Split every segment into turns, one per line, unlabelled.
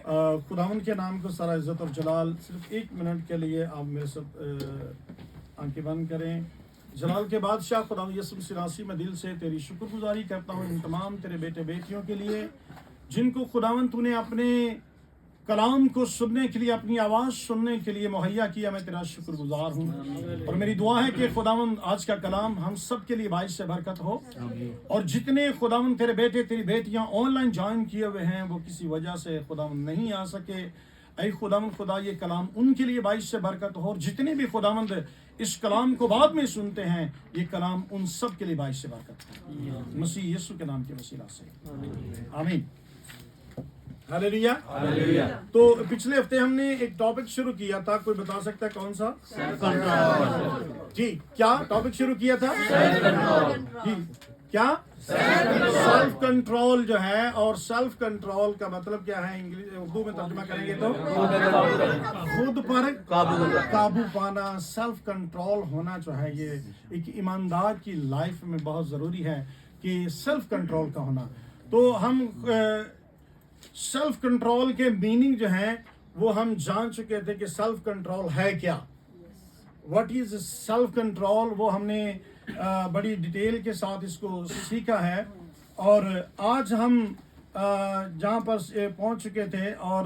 खुदावंद के नाम को सारा इज्जत और जलाल। सिर्फ 1 मिनट के लिए आप मेरे साथ आंखें बंद करें। जलाल के बादशाह खुदावंद यीशु मसीह नासी में दिल से तेरी शुक्रगुजारी करता हूँ इन तमाम तेरे बेटे बेटियों के लिए जिनको खुदावंद तूने अपने कलाम को सुनने के लिए, अपनी आवाज़ सुनने के लिए मुहैया किया। मैं तेरा शुक्रगुजार हूँ और मेरी दुआ है कि खुदावंद आज का कलाम हम सब के लिए बाइस से बरकत हो। और जितने खुदावंद तेरे बेटे तेरी बेटियां ऑनलाइन ज्वाइन किए हुए हैं वो किसी वजह से खुदावंद नहीं आ सके, ऐ खुदावंद खुदा ये कलाम उनके लिए बाइस से बरकत हो। और जितने भी खुदावंद इस कलाम को बाद में सुनते हैं ये कलाम उन सब के लिए बाइस से बरकत हो, मसीह यीशु के नाम के वसीला से आमीन। हालेलुया। तो पिछले हफ्ते हमने एक टॉपिक शुरू किया था, कोई बता सकता है कौन सा? जी, क्या टॉपिक शुरू किया था? जी, क्या? सेल्फ कंट्रोल जो है। और सेल्फ कंट्रोल का मतलब क्या है? इंग्लिश उर्दू में तर्जुमा करेंगे तो खुद पर काबू पाना। सेल्फ कंट्रोल होना जो है ये एक ईमानदार की लाइफ में बहुत जरूरी है कि सेल्फ कंट्रोल का होना। तो हम सेल्फ कंट्रोल के मीनिंग जो है वो हम जान चुके थे कि सेल्फ कंट्रोल है क्या, व्हाट इज सेल्फ कंट्रोल, वो हमने बड़ी डिटेल के साथ इसको सीखा है। और आज हम जहाँ पर पहुँच चुके थे और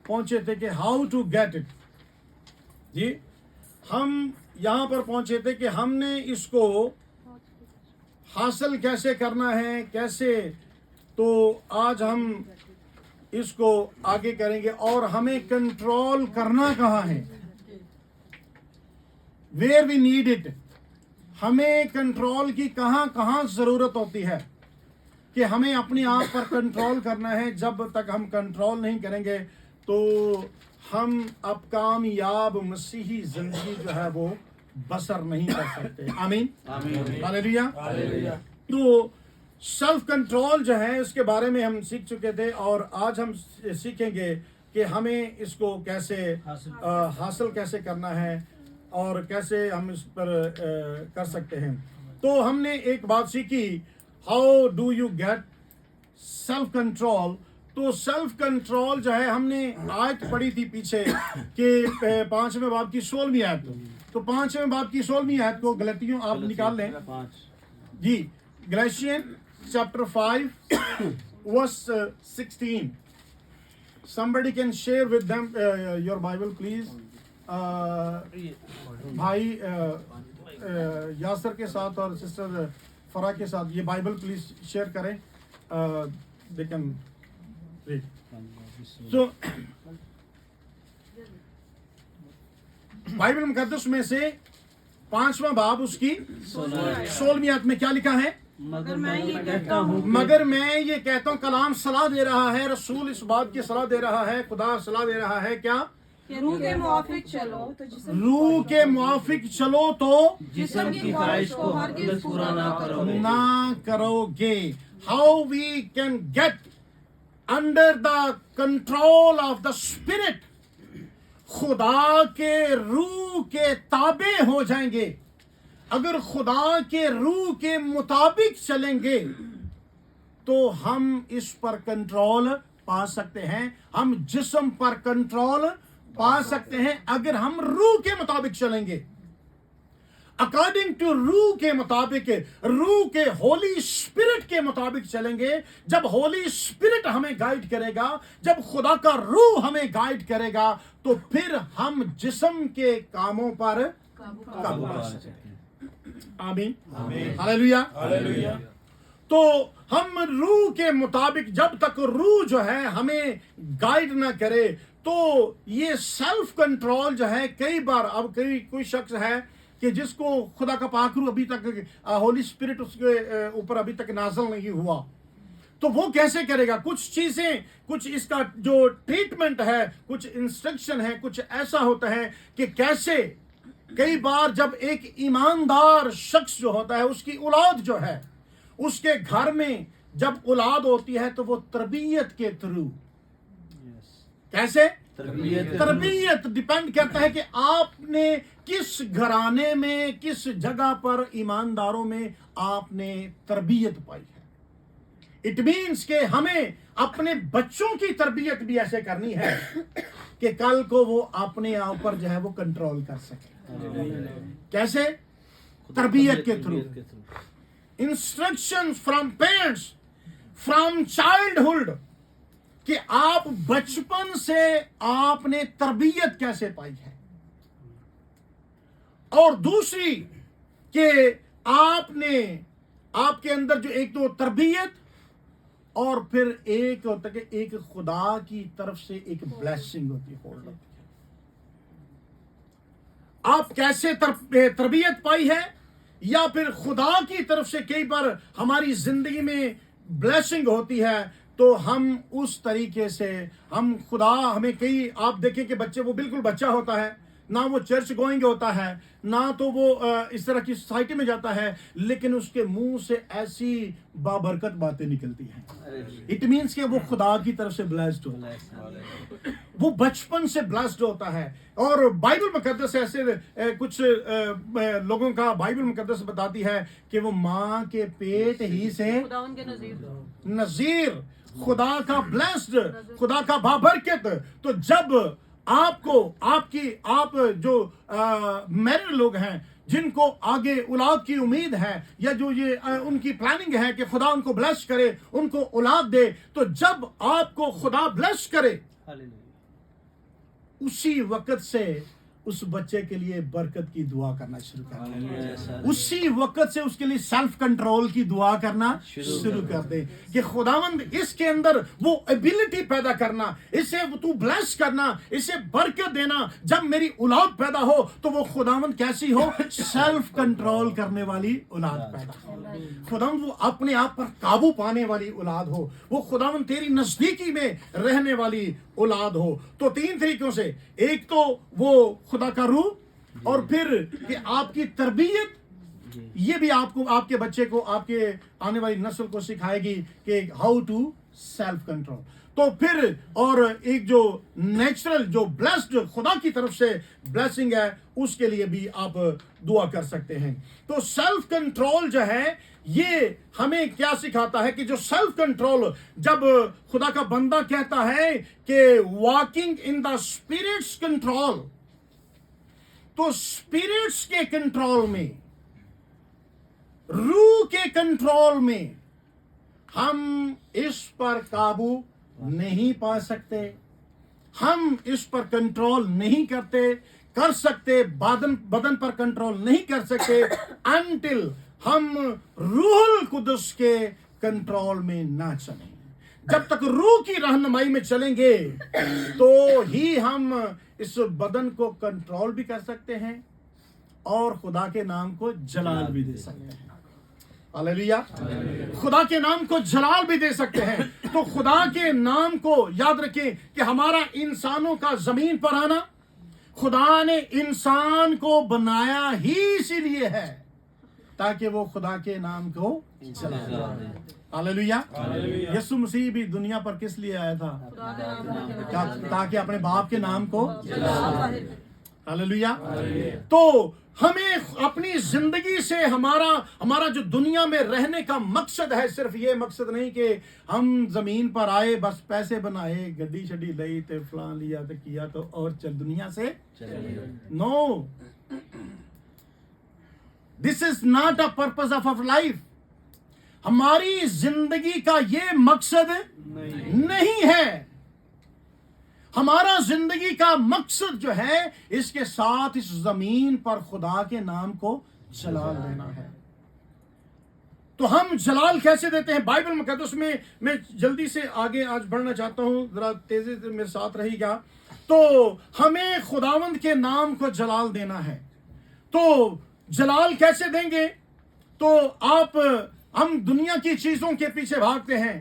पहुँचे थे कि हाउ टू गेट इट। जी, हम यहाँ पर पहुँचे थे कि हमने इसको हासिल कैसे करना है, कैसे। तो आज हम इसको आगे करेंगे और हमें कंट्रोल करना कहाँ है, वेयर वी नीड इट। हमें कंट्रोल की कहाँ कहाँ जरूरत होती है कि हमें अपने आप पर कंट्रोल करना है। जब तक हम कंट्रोल नहीं करेंगे तो हम अब कामयाब मसीही जिंदगी जो है वो बसर नहीं कर सकते। आमीन, हालेलुया। तो सेल्फ कंट्रोल जो है उसके बारे में हम सीख चुके थे और आज हम सीखेंगे कि हमें इसको कैसे हासिल कैसे करना है और कैसे हम इस पर कर सकते हैं। तो हमने एक बात सीखी, how do you get self control. तो सेल्फ कंट्रोल जो है हमने आयत पढ़ी थी पीछे कि 5वें बाब की 16वीं आयत। तो 5वें बाब की 16वीं आयत को गलतियों आप निकाल लें जी। गैलेशियन chapter 5 verse 16. Somebody can share with them your Bible please. भाई यासर के साथ और सिस्टर फरा के साथ ये बाइबल प्लीज शेयर करें। they can read. So Bible मुकद्दस में से 5वां बाब उसकी 16वीं आयत में क्या लिखा है?
मगर मैं ये कहता हूँ
कलाम सलाह दे रहा है, रसूल इस बात की सलाह दे रहा है, खुदा सलाह दे रहा है क्या?
रूह के मुआफिक चलो
तो
जिस्म की ख्वाहिश को हरगिज़ पूरा
ना करोगे। How we can get under the control of the spirit. खुदा के रूह के ताबे हो जाएंगे। अगर खुदा के रूह के मुताबिक चलेंगे तो हम इस पर कंट्रोल पा सकते हैं, हम जिस्म पर कंट्रोल पा सकते हैं अगर हम रूह के मुताबिक चलेंगे। अकॉर्डिंग टू रूह के मुताबिक, रूह के होली स्पिरिट के मुताबिक चलेंगे। जब होली स्पिरिट हमें गाइड करेगा, जब खुदा का रूह हमें गाइड करेगा तो फिर हम जिस्म के कामों पर काबू पा सकते हैं। आमीन, हालेलुया। तो हम रूह के मुताबिक, जब तक रूह जो है हमें गाइड ना करे तो ये सेल्फ कंट्रोल जो है कई बार, अब कोई शख्स है कि जिसको खुदा का पाक रूह अभी तक, होली स्पिरिट उसके ऊपर अभी तक नाज़िल नहीं हुआ, तो वो कैसे करेगा? कुछ चीजें, कुछ इसका जो ट्रीटमेंट है, कुछ इंस्ट्रक्शन है, कुछ ऐसा होता है कि कैसे। कई बार जब एक ईमानदार शख्स जो होता है, उसकी औलाद जो है, उसके घर में जब औलाद होती है तो वो तरबियत के थ्रू, कैसे तरबियत डिपेंड करता है कि आपने किस घराने में, किस जगह पर, ईमानदारों में आपने तरबियत पाई है। اٹ مینس کہ ہمیں اپنے بچوں کی تربیت بھی ایسے کرنی ہے کہ کل کو وہ اپنے آپ پر جو ہے وہ کنٹرول کر سکے. کیسے؟ تربیت کے through. Instruction from parents from childhood کہ آپ بچپن سے آپ نے تربیت کیسے پائی ہے. اور دوسری کہ آپ کے اندر جو ایک تو تربیت اور پھر ایک ہوتا ہے کہ ایک خدا کی طرف سے ایک بلیسنگ ہوتی ہے. آپ کیسے تربیت پائی ہے یا پھر خدا کی طرف سے کئی بار ہماری زندگی میں بلیسنگ ہوتی ہے تو ہم اس طریقے سے خدا ہمیں کئی آپ دیکھیں کہ بچے وہ بالکل بچہ ہوتا ہے نہ وہ چرچ گوئنگ ہوتا ہے نہ تو وہ اس طرح کی سوسائٹی میں جاتا ہے لیکن اس کے منہ سے ایسی بابرکت باتیں نکلتی ہیں. اٹ مینس کہ وہ خدا کی طرف سے بلیسڈ ہوتا ہے. وہ بچپن سے بلیسڈ ہوتا ہے. اور بائبل مقدس ایسے کچھ لوگوں کا بائبل مقدس بتاتی ہے کہ وہ ماں کے پیٹ ہی سے نذیر خدا کا بلیسڈ خدا کا بابرکت. تو جب آپ جو میرڈ لوگ ہیں جن کو آگے اولاد کی امید ہے یا جو یہ ان کی پلاننگ ہے کہ خدا ان کو بلیس کرے ان کو اولاد دے تو جب آپ کو خدا بلیس کرے اسی وقت سے اس بچے کے لیے برکت کی دعا کرنا شروع کر دیں. اسی وقت سے اس کے لیے سیلف کنٹرول کی دعا کرنا شروع کر دیں کہ خداوند اس کے اندر وہ ایبلٹی پیدا کرنا اسے تو بلیس کرنا اسے برکت دینا. جب میری اولاد پیدا ہو تو وہ خداوند کیسی ہو سیلف کنٹرول کرنے والی اولاد پیدا ہو. خداوند وہ اپنے آپ پر قابو پانے والی اولاد ہو. وہ خداوند تیری نزدیکی میں رہنے والی اولاد ہو. تو 3 طریقوں سے ایک تو وہ خدا کا روح اور پھر کہ آپ کی تربیت یہ بھی آپ کے بچے کو آپ کے آنے والی نسل کو سکھائے گی کہ ہاؤ ٹو سیلف کنٹرول. تو پھر اور ایک جو نیچرل جو بلیسڈ خدا کی طرف سے بلیسنگ ہے اس کے لیے بھی آپ دعا کر سکتے ہیں. تو سیلف کنٹرول جو ہے یہ ہمیں کیا سکھاتا ہے کہ جو سیلف کنٹرول جب خدا کا بندہ کہتا ہے کہ واکنگ ان دا اسپرٹس کنٹرول تو اسپرٹس کے کنٹرول میں روح کے کنٹرول میں ہم اس پر قابو نہیں پا سکتے. ہم اس پر کنٹرول نہیں کر سکتے بدن پر کنٹرول نہیں کر سکتے انٹل ہم روح القدس کے کنٹرول میں نہ چلیں. جب تک روح کی رہنمائی میں چلیں گے تو ہی ہم اس بدن کو کنٹرول بھی کر سکتے ہیں اور خدا کے نام کو جلال بھی دے سکتے ہیں. ہاللیلویا. خدا کے نام کو جلال بھی دے سکتے ہیں. تو خدا کے نام کو یاد رکھیں کہ ہمارا انسانوں کا زمین پر آنا خدا نے انسان کو بنایا ہی اسی لیے ہے تاکہ وہ خدا کے نام کو جلال دے. ہاللیلویا. یسوع مسیح بھی دنیا پر کس لیے آیا تھا؟ تاکہ اپنے باپ کے نام کو ہاللیلویا. تو ہمیں اپنی زندگی سے ہمارا جو دنیا میں رہنے کا مقصد ہے صرف یہ مقصد نہیں کہ ہم زمین پر آئے بس پیسے بنائے گڈی شڈی لئی تے فلاں لیا تے کیا تو اور چل دنیا سے نو. This is not a purpose of our life. ہماری زندگی کا یہ مقصد نہیں ہے. ہمارا زندگی کا مقصد جو ہے اس کے ساتھ اس زمین پر خدا کے نام کو جلال دینا ہے. تو ہم جلال کیسے دیتے ہیں بائبل مقدس میں جلدی سے آگے آج بڑھنا چاہتا ہوں ذرا تیزی سے میرے ساتھ رہی گا. تو ہمیں خداوند کے نام کو جلال دینا ہے. تو جلال کیسے دیں گے؟ تو ہم دنیا کی چیزوں کے پیچھے بھاگتے ہیں.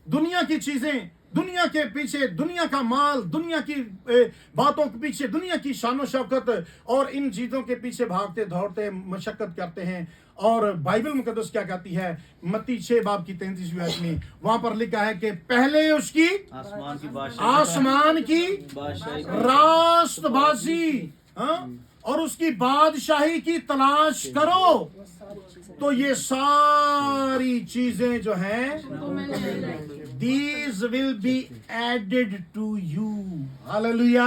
دنیا کی چیزیں دنیا کے پیچھے دنیا کا مال دنیا کی باتوں کے پیچھے دنیا کی شان و شوکت اور ان چیزوں کے پیچھے بھاگتے دوڑتے مشقت کرتے ہیں. اور بائبل مقدس کیا کہتی ہے متی 6 باب کی 33ویں آیت میں وہاں پر لکھا ہے کہ پہلے اس کی آسمان کی راست بازی اور اس کی بادشاہی کی تلاش کرو تو یہ ساری چیزیں جو ہیں these will be added to you. Hallelujah.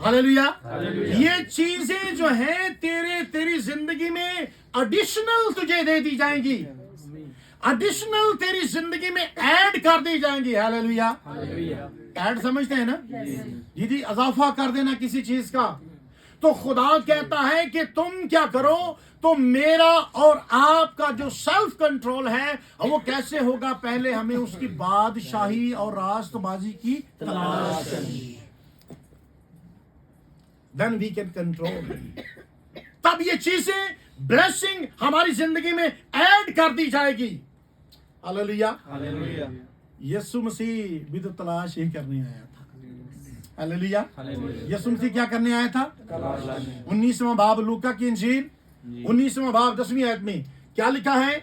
Hallelujah. یہ چیزیں جو ہیں تیری زندگی میں ایڈیشنل تجھے دے دی جائیں گی، ایڈیشنل تیری زندگی میں ایڈ کر دی جائیں گی. ہاللیلویا. ایڈ سمجھتے ہیں نا جی، اضافہ کر دینا کسی چیز کا. تو خدا کہتا ہے کہ تم کیا کرو، تو میرا اور آپ کا جو سیلف کنٹرول ہے وہ کیسے ہوگا؟ پہلے ہمیں اس کی بادشاہی اور راست بازی کی تلاش کرنی، then we can control. تب یہ چیزیں بلیسنگ ہماری زندگی میں ایڈ کر دی جائے گی. ہاللیلویا. یسوع مسیح بھی تو تلاش ہی کرنے آیا تھا. ہاللیلویا. یسوع مسیح کیا کرنے آیا تھا؟ 19واں باب لوکا کی انجیل 19واں باب 10ویں آیت میں کیا لکھا ہے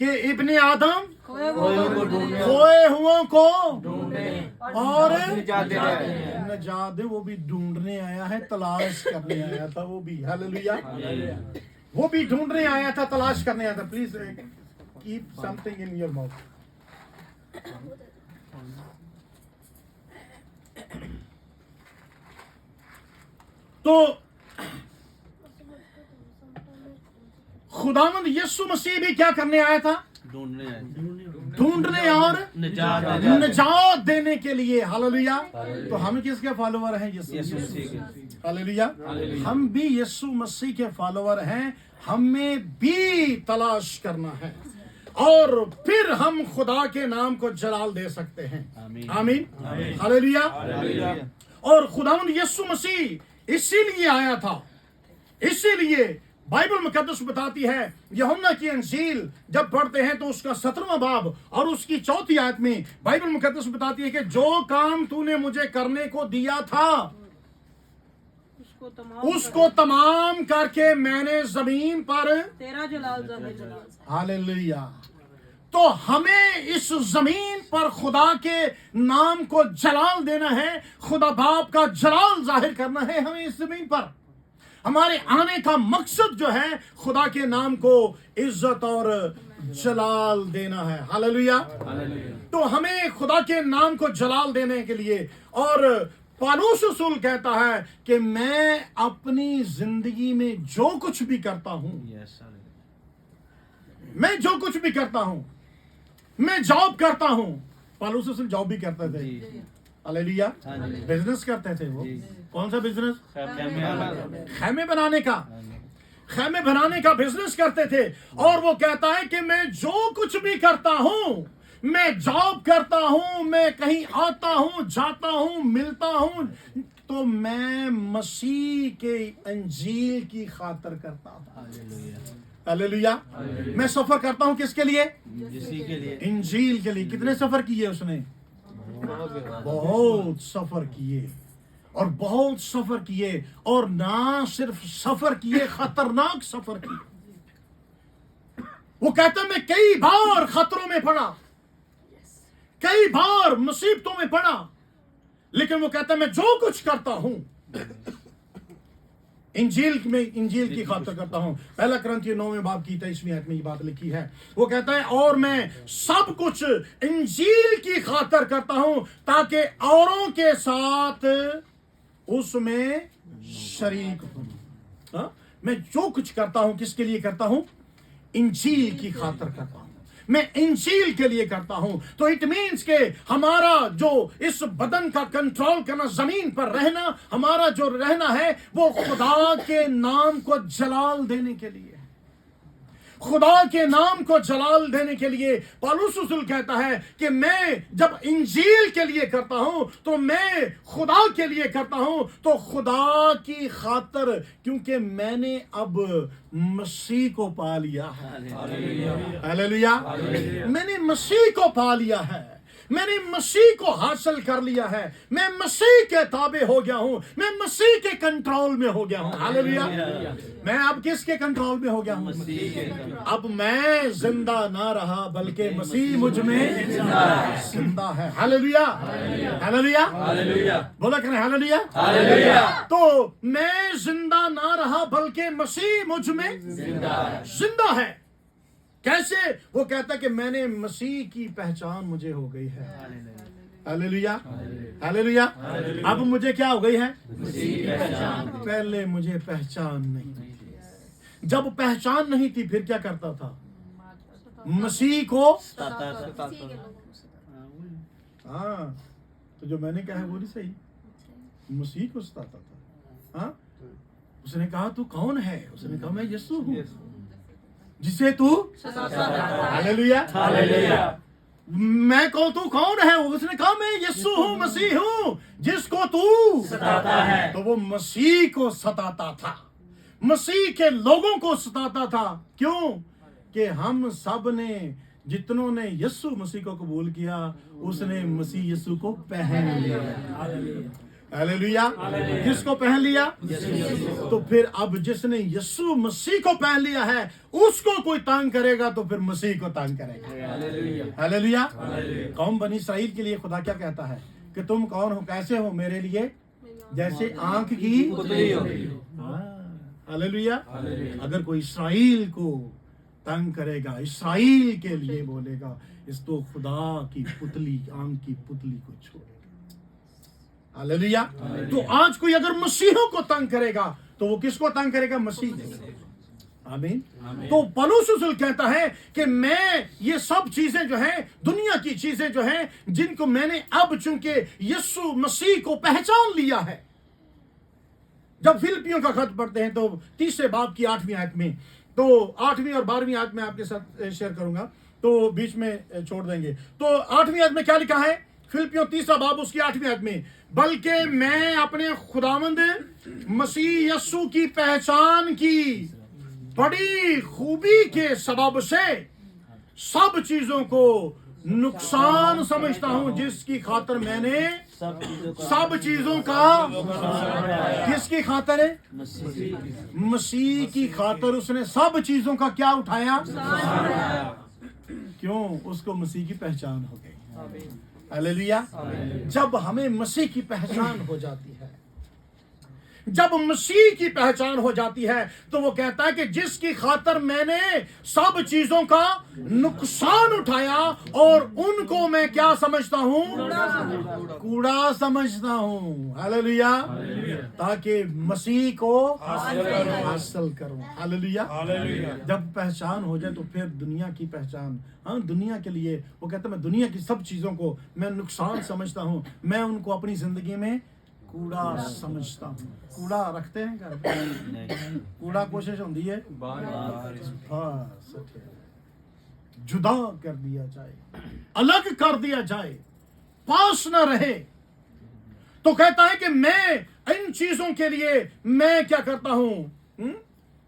کہ ابن آدم کھوئے ہوں کو اور نجات دے. وہ بھی ڈھونڈنے آیا ہے، تلاش کرنے آیا تھا. وہ بھی ہاللیلویا، وہ بھی ڈھونڈنے آیا تھا، تلاش کرنے آیا تھا. Please keep some thing in your mouth. تو خداوند یسوع مسیح بھی کیا کرنے آیا تھا؟ ڈھونڈنے اور نجات دینے کے لیے. ہاللیلویا. تو ہم کس کے فالوور ہیں؟ یسوع مسیح کے. ہاللیلویا. ہم بھی یسوع مسیح کے فالوور ہیں. ہمیں بھی تلاش کرنا ہے اور پھر ہم خدا کے نام کو جلال دے سکتے ہیں. آمین. ہاللیلویا. اور خداوند یسوع مسیح اسی لیے آیا تھا. اسی لیے بائبل مقدس بتاتی ہے، یوحنا کی انجیل جب پڑھتے ہیں تو اس کا 17واں باب اور اس کی 4 آیت میں بائبل مقدس بتاتی ہے کہ جو کام تو نے مجھے کرنے کو دیا تھا اس کو تمام کر کے میں نے زمین پر
تیرا جلال ظاہر.
ہاللیلویا. تو ہمیں اس زمین پر خدا کے نام کو جلال دینا ہے، خدا باپ کا جلال ظاہر کرنا ہے. ہمیں اس زمین پر ہمارے آنے کا مقصد جو ہے خدا کے نام کو عزت اور جلال دینا ہے. ہاللیلویا. تو ہمیں خدا کے نام کو جلال دینے کے لیے، اور پالوس رسول کہتا ہے کہ میں اپنی زندگی میں جو کچھ بھی کرتا ہوں، میں جو کچھ بھی کرتا ہوں، میں جاب کرتا ہوں. پالوس رسول جاب بھی کرتے تھے. ہاللیلویا. بزنس کرتے تھے. وہ کون سا بزنس؟ خیمے بنانے کا. خیمے بنانے کا بزنس کرتے تھے. اور وہ کہتا ہے کہ میں جو کچھ بھی کرتا ہوں، میں جاب کرتا ہوں، میں کہیں آتا ہوں، جاتا ہوں، ملتا ہوں، تو میں مسیح کے انجیل کی خاطر کرتا ہوں. ہاللیلویا. میں سفر کرتا ہوں کس کے لیے؟ انجیل کے لیے. کتنے سفر کیے اس نے؟ بہت سفر کیے، اور بہت سفر کیے، اور نہ صرف سفر کیے، خطرناک سفر کیے. وہ کہتا میں کئی بار خطروں میں پڑا، کئی بار مصیبتوں میں پڑا، لیکن وہ کہتا میں جو کچھ کرتا ہوں انجیل کی خاطر کرتا ہوں. پہلا کرنتھیوں 9 باب کی 23ویں آیت میں یہ بات لکھی ہے. وہ کہتا ہے اور میں سب کچھ انجیل کی خاطر کرتا ہوں تاکہ اوروں کے ساتھ اس میں شریک ہوں. میں جو کچھ کرتا ہوں کس کے لیے کرتا ہوں؟ انجیل کی خاطر کرتا ہوں. میں انجیل کے لیے کرتا ہوں. تو اٹ مینس کہ ہمارا جو اس بدن کا کنٹرول کرنا، زمین پر رہنا، ہمارا جو رہنا ہے وہ خدا کے نام کو جلال دینے کے لیے، خدا کے نام کو جلال دینے کے لیے. پالوس رسول کہتا ہے کہ میں جب انجیل کے لیے کرتا ہوں تو میں خدا کے لیے کرتا ہوں، تو خدا کی خاطر، کیونکہ میں نے اب مسیح کو پا لیا ہے. ہاللیلویا. میں نے مسیح کو پا لیا ہے. मैंने मसीह को हासिल कर लिया है, मैं मसीह के ताबे हो गया हूं, मैं मसीह के कंट्रोल में हो गया हूं। हालेलुया। मैं अब किसके कंट्रोल में हो गया हूं? अब मैं जिंदा ना रहा बल्कि मसीह मुझ में जिंदा है। हालेलुया, हालेलुया, बोला करें हालेलुया। तो मैं जिंदा ना रहा बल्कि मसीह मुझ में जिंदा है। कैसे? वो कहता है कि मैंने मसीह की पहचान मुझे हो गई है। Hallelujah, hallelujah. अब मुझे क्या हो गई है? पहले मुझे पहचान नहीं थी। जब पहचान नहीं थी फिर क्या करता था? मसीह को हाँ, तो जो मैंने कहा है वो नहीं सही, मसीह को सताता था। हाँ, उसने कहा तू कौन है? उसने कहा मैं यीशु हूँ जिसे तू हालेलुया, हालेलुया। मैं कहूँ तू कौन है? उसने कहा मैं यीशु हूँ, मसीह हूँ जिसको तू सताता है। तो वो मसीह को सताता था, मसीह के लोगों को सताता था। क्यों? कि हम सब ने, जितनों ने यीशु मसीह को कबूल किया, उसने मसीह यीशु को पहन लिया। हालेलुया। किसको पहन लिया? तो फिर अब जिसने यीशु मसीह को पहन लिया है, उसको कोई तंग करेगा तो फिर मसीह को तंग करेगा। हालेलुया। कौम बनी इसराइल के लिए खुदा क्या कहता है कि तुम कौन हो, कैसे हो मेरे लिए? जैसे आंख की पुतली हो। हालेलुया। अगर कोई इसराइल को तंग करेगा, इसराइल के लिए बोलेगा, इस तो खुदा की पुतली, आंख की पुतली को छोड़ेगा। हालेलुया। तो आज कोई अगर मसीहों को तंग करेगा तो वो किसको तंग करेगा? मसीह को। आमीन। तो पौलुस रसूल कहता है कि मैं ये सब चीजें जो हैं, दुनिया की चीजें जो हैं, जिनको मैंने अब चूंकि यीशु मसीह को पहचान लिया है। जब फिलिपियों का खत पढ़ते हैं तो 3 बाब की 8वीं आयत में, तो 8वीं और 12वीं आयत में आपके साथ शेयर करूंगा, तो बीच में छोड़ देंगे। तो 8वीं आयत में क्या लिखा है? फिलिपियों 3 बाब उसकी 8वीं आयत में, बल्कि मैं अपने खुदावंद मसीह यीशु की पहचान की बड़ी खूबी के सबब से सब चीजों को नुकसान समझता हूं, जिसकी खातर मैंने सब चीजों का, किसकी खातर है? मसीह की खातर उसने सब चीजों का क्या उठाया? क्यों? उसको मसीह की पहचान हो गई। हालेलुया। जब हमें मसीह की पहचान हो जाती है, जब मसीह की पहचान हो जाती है, तो वो कहता है कि जिसकी खातर मैंने सब चीजों का नुकसान उठाया और उनको मैं क्या समझता हूं? कूड़ा समझता हूं। हालेलुया। ताकि मसीह को हासिल करूं। हालेलुया। जब पहचान हो जाए तो फिर दुनिया की पहचान, हाँ, दुनिया के लिए वो कहता है मैं दुनिया की सब चीजों को मैं नुकसान समझता हूं, मैं उनको अपनी जिंदगी में कूड़ा समझता हूं। कूड़ा रखते हैं घर पे? कूड़ा कोशिश होती है जुदा कर दिया जाए, अलग कर दिया जाए, पास न रहे। तो कहता है कि मैं इन चीजों के लिए मैं क्या करता हूं?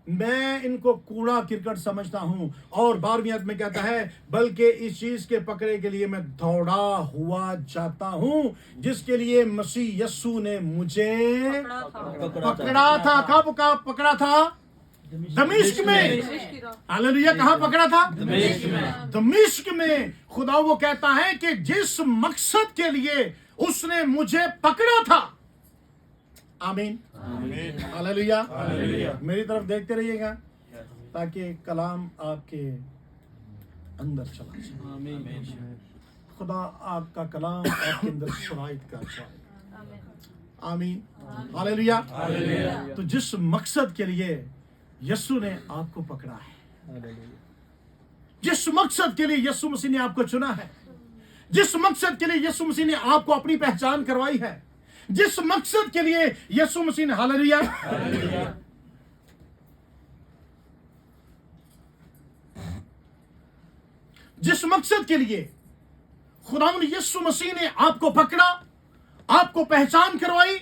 मैं इनको कूड़ा किरकट समझता हूं। और 12वीं आयत में कहता है, बल्कि इस चीज के पकड़े के लिए मैं दौड़ा हुआ जाता हूं, जिसके लिए मसीह यीशु ने मुझे पकड़ा था। कब का पकड़ा था? दमिश्क में। हालेलुया। कहां पकड़ा था? दमिश्क में। खुदा वो कहता है कि जिस मकसद के लिए उसने मुझे पकड़ा था। आमीन, हालेलुया। मेरी तरफ देखते रहिएगा ताकि कलाम आपके अंदर चला जाए। खुदा आपका कलाम आपके अंदर शराइत कर जाए। आमीन, हालेलुया। तो जिस मकसद के लिए यीशु ने आपको पकड़ा है, जिस मकसद के लिए यीशु मसीह ने आपको चुना है, जिस मकसद के लिए यीशु मसीह ने आपको अपनी पहचान करवाई है, जिस मकसद के लिए यीशु मसीह ने, हालेलुया, जिस मकसद के लिए खुदावंद यीशु मसीह ने आपको पकड़ा, आपको पहचान करवाई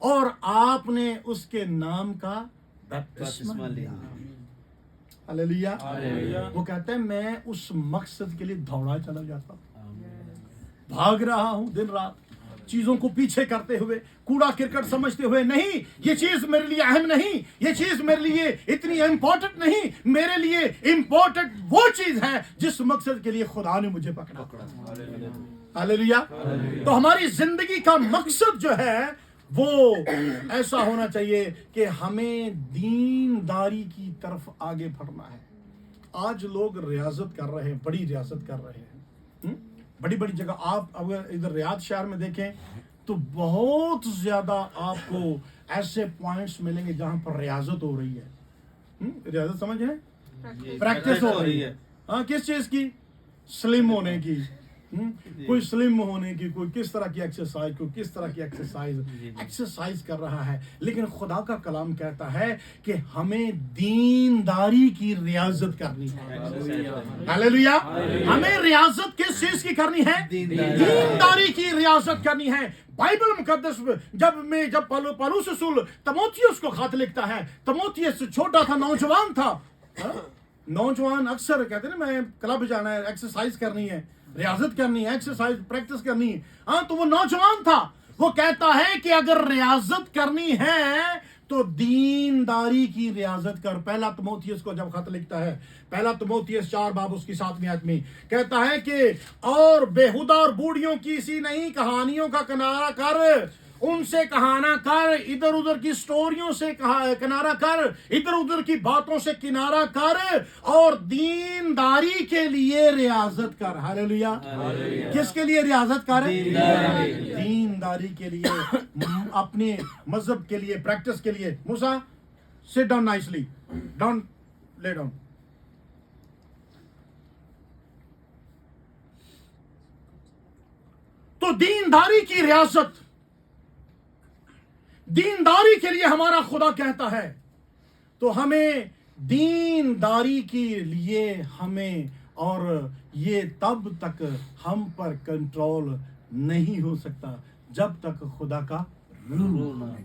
और आपने उसके नाम का बपतिस्मा लिया। हालेलुया। वो कहता है मैं उस मकसद के लिए दौड़ा चला जाता हूं। भाग रहा हूं दिन रात चीजों को पीछे करते हुए, कूड़ा करकट समझते हुए, नहीं ये चीज मेरे लिए अहम नहीं, ये चीज मेरे लिए इतनी इंपॉर्टेंट नहीं, मेरे लिए इंपॉर्टेंट वो चीज है जिस मकसद के लिए खुदा ने मुझे पकड़ा। हालेलुया। तो हमारी जिंदगी का मकसद जो है वो ऐसा होना चाहिए कि हमें दीनदारी की तरफ आगे बढ़ना है। आज लोग रियाजत कर रहे हैं, बड़ी रियाजत कर रहे हैं, बड़ी बड़ी जगह। आप अगर इधर रियाद शहर में देखें तो बहुत ज्यादा आपको ऐसे पॉइंट्स मिलेंगे जहां पर रियाजत हो रही है। रियाजत समझ है, प्रैक्टिस हो रही है। हाँ, किस चीज की? स्लिम होने की। कोई स्लिम होने की, कोई किस तरह की एक्सरसाइज, कोई किस तरह की एक्सरसाइज कर रहा है। लेकिन खुदा का कलाम कहता है कि हमें दीनदारी की रियाजत करनी है। हालेलुया। हमें रियाजत किस चीज की करनी है? दीनदारी की रियाजत करनी है। बाइबल मुकद्दस जब पौलुस रसूल तीमुथियुस को खत लिखता है, तीमुथियुस छोटा था, नौजवान था। नौजवान अक्सर कहते हैं ना, मैं क्लब जाना है, एक्सरसाइज करनी है, रियाजत करनी है, एक्सरसाइज प्रैक्टिस करनी है। हाँ, तो वो नौजवान था। वो कहता है कि अगर रियाजत करनी है तो दीनदारी की रियाजत कर। पहला तीमुथियुस को जब खत लिखता है, पहला तीमुथियुस 4 बाब उसकी 7वीं आयत में कहता है कि और बेहुदा और बूढ़ियों की सी नहीं कहानियों का किनारा कर, उनसे कहाना कर, इधर उधर की स्टोरियों से किनारा कर, इधर उधर की बातों से किनारा कर और दीनदारी के लिए रियाजत कर। हालेलुया। किसके लिए रियाजत कर? दीनदारी के लिए, अपने मजहब के लिए, प्रैक्टिस के लिए। Musa, sit down nicely, down, lay down. तो दीनदारी की रियाजत, दीनदारी के लिए हमारा खुदा कहता है। तो हमें दीनदारी के लिए हमें, और ये तब तक हम पर कंट्रोल नहीं हो सकता जब तक खुदा का रूह,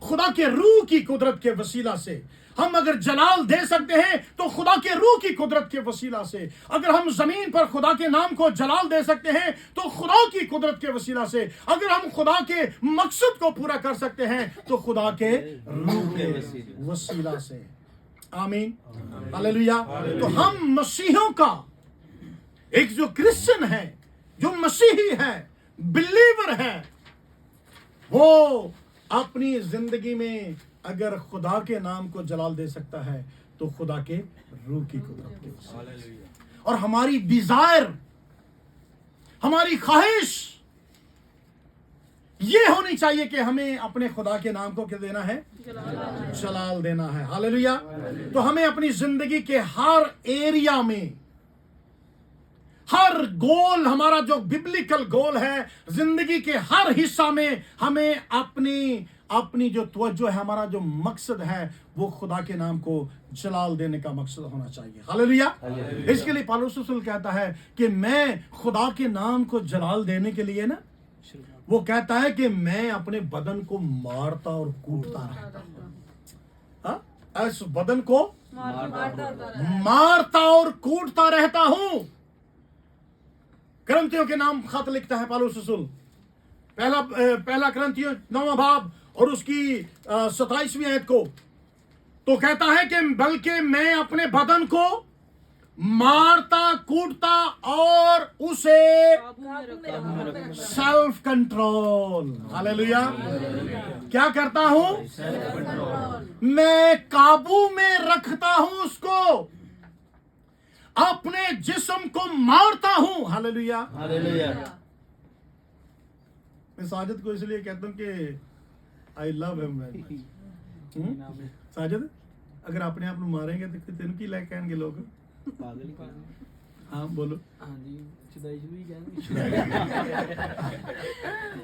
खुदा के रूह की कुदरत के वसीला से हम अगर जलाल दे सकते हैं तो खुदा के रूह की कुदरत के वसीला से। अगर हम जमीन पर खुदा के नाम को जलाल दे सकते हैं तो खुदा की कुदरत के वसीला से। अगर हम खुदा के मकसद को पूरा कर सकते हैं तो खुदा के रूह के वसीला से। आमीन, हालेलुया। तो हम मसीहों का, एक जो क्रिश्चियन है, जो मसीही है, बिलीवर है, वो अपनी जिंदगी में अगर खुदा के नाम को जलाल दे सकता है तो खुदा के रूह की कुदरत के वसीले। और हमारी डिजायर, हमारी ख्वाहिश ये होनी चाहिए कि हमें अपने खुदा के नाम को क्या देना है? जलाल देना है। हालेलुया। तो हमें अपनी जिंदगी के हर एरिया में, हर गोल, हमारा जो बिब्लिकल गोल है, जिंदगी के हर हिस्सा में हमें अपनी जो तवज्जो है, हमारा जो मकसद है, वो खुदा के नाम को जलाल देने का मकसद होना चाहिए। हालेलुया। इसके लिए पौलुस रसूल कहता है कि मैं खुदा के नाम को जलाल देने के लिए ना, वो कहता है कि मैं अपने बदन को मारता और कूटता रहता हूं। इस बदन को मारता और कूटता रहता हूं। करंथियों के नाम खत लिखता है पौलुस रसूल, पहला करंथियों 9वां बाब और उसकी 27वीं आयत को। तो कहता है कि बल्कि मैं अपने बदन को मारता, कूटता और उसे सेल्फ कंट्रोल, हालेलुया, क्या करता हूं? मैं काबू में रखता हूं उसको, अपने जिस्म को मारता हूं। हालेलुया। मैं साजिद को इसलिए कहता हूं कि I love him very much. Sajid, अगर अपने आप मारेंगे तो तेन की लाइक कहेंगे लोग? हाँ बोलो।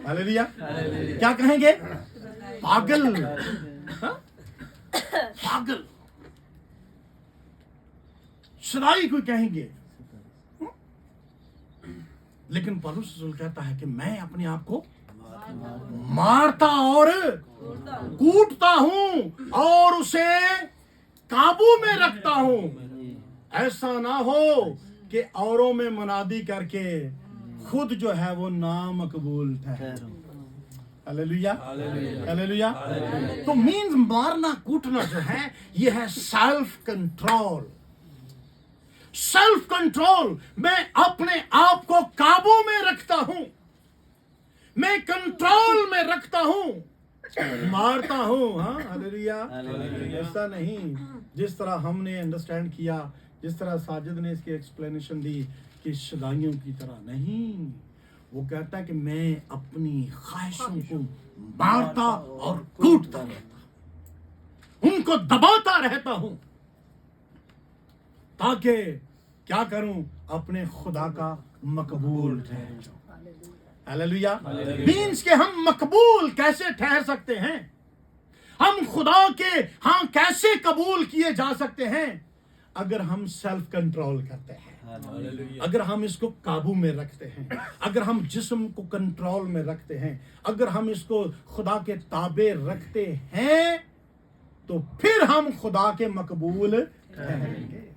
हालेलुया। क्या कहेंगे? पागल, पागल, सदाई को कहेंगे। लेकिन पौलुस रसूल कहता है कि मैं अपने आप को मारता और कूटता हूं और उसे काबू में रखता हूं। ऐसा ना हो कि औरों में मुनादी करके खुद जो है वो नामकबूल ठहरो। Hallelujah, hallelujah. तो मीन्स मारना कूटना जो है ये है सेल्फ कंट्रोल। सेल्फ कंट्रोल, मैं अपने आप को काबू में रखता हूं, मैं कंट्रोल में रखता हूं, मारता हूं। हाँ, हालेलुया। ऐसा नहीं जिस तरह हमने अंडरस्टैंड किया, जिस तरह साजिद ने इसकी एक्सप्लेनेशन दी कि शदाइयों की तरह नहीं। वो कहता है कि मैं अपनी ख्वाहिशों को मारता और कूटता रहता हूं, उनको दबाता रहता हूं, ताकि क्या करूं, अपने खुदा का मकबूल ठहर जाऊं। हालेलुया। मीन्स के हम मकबूल कैसे ठहर सकते हैं, हम खुदा के हाँ कैसे कबूल किए जा सकते हैं, अगर हम सेल्फ कंट्रोल करते हैं, अगर हम इसको काबू में रखते हैं, अगर हम जिस्म को कंट्रोल में रखते हैं, अगर हम इसको खुदा के ताबे रखते हैं, तो फिर हम खुदा के मकबूल ठहरेंगे।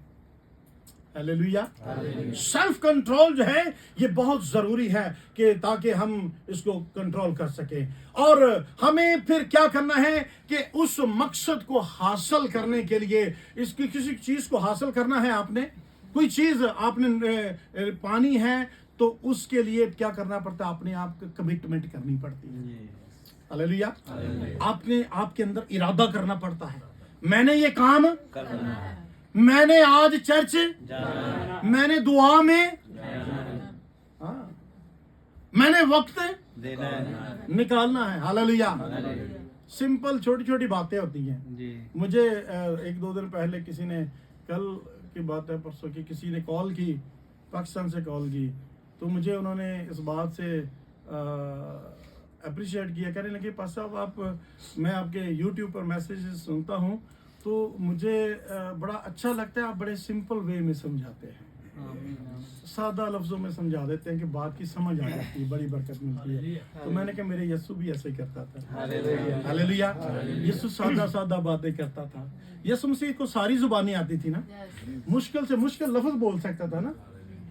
हालेलुया। सेल्फ कंट्रोल जो है ये बहुत जरूरी है कि ताकि हम इसको कंट्रोल कर सकें। और हमें फिर क्या करना है कि उस मकसद को हासिल करने के लिए, इसकी किसी चीज को हासिल करना है, आपने कोई चीज आपने पानी है तो उसके लिए क्या करना पड़ता है, अपने आप को कमिटमेंट करनी पड़ती है। हालेलुया। आपने आपके अंदर इरादा करना पड़ता है, मैंने ये काम करना है, मैंने आज चर्च जाना, मैंने दुआ में हाँ, मैंने वक्त देना है, निकालना है। हालेलुया। सिंपल छोटी छोटी बातें होती हैं। मुझे एक दो दिन पहले किसी ने, कल की बात है परसों की, किसी ने कॉल की, पाकिस्तान से कॉल की, तो मुझे उन्होंने इस बात से अप्रिशिएट किया, कहने लगे पास साहब आप, मैं आपके यूट्यूब पर मैसेजेस सुनता हूँ तो मुझे बड़ा अच्छा लगता है, आप बड़े सिंपल वे में समझाते हैं, सादा लफ्जों में समझा देते हैं कि बात की समझ आ जाती है, बड़ी बरकत मिलती है। तो मैंने कहा मेरे यीशु भी ऐसे ही करता था। हालेलुया। यीशु सादा सादा बातें करता था। यीशु मसीह को सारी जुबानी आती थी ना, मुश्किल से मुश्किल लफ्ज बोल सकता था ना,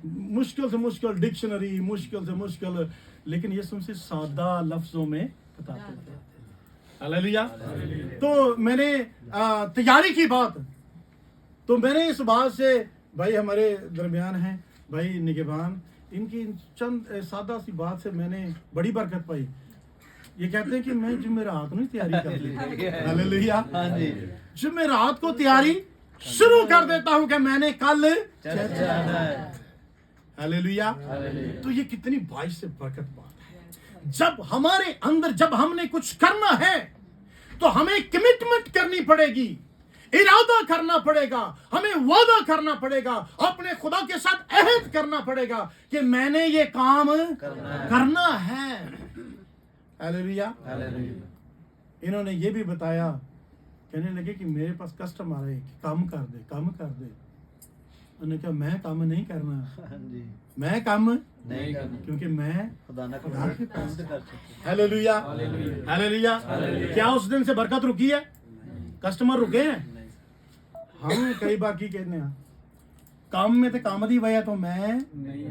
मुश्किल से मुश्किल डिक्शनरी, मुश्किल से मुश्किल, लेकिन यीशु मसीह सादा लफ्जों में बताते थे। हालेलुया। तो मैंने तैयारी की बात, तो मैंने इस बात से, भाई हमारे दरमियान हैं भाई निगहबान, इनकी चंद सादा सी बात से मैंने बड़ी बरकत पाई। ये कहते हैं कि मैं जुमेरात में तैयारी कर ली। हालेलुया। जुमेरात को तैयारी शुरू कर देता हूं कि मैंने कल चर्च जाना है। हालेलुया। तो ये कितनी बाइस से बरकत बात है। जब हमारे अंदर, जब हमने कुछ करना है तो हमें कमिटमेंट करनी पड़ेगी, इरादा करना पड़ेगा, हमें वादा करना पड़ेगा, अपने खुदा के साथ अहद करना पड़ेगा कि मैंने ये काम करना है। हालेलुया। इन्होंने ये भी बताया, कहने लगे कि मेरे पास कस्टमर आ रहे कि काम कर दे, काम कर दे। उन्होंने कहा मैं काम नहीं करना, मैं काम नहीं करना, क्योंकि मैं खुदा के पास। Hallelujah, hallelujah. क्या उस दिन से बरकत रुकी है? कस्टमर रुके हैं? हम कई बाकी कहने हैं काम में तो काम दी वजह तो मैं नहीं।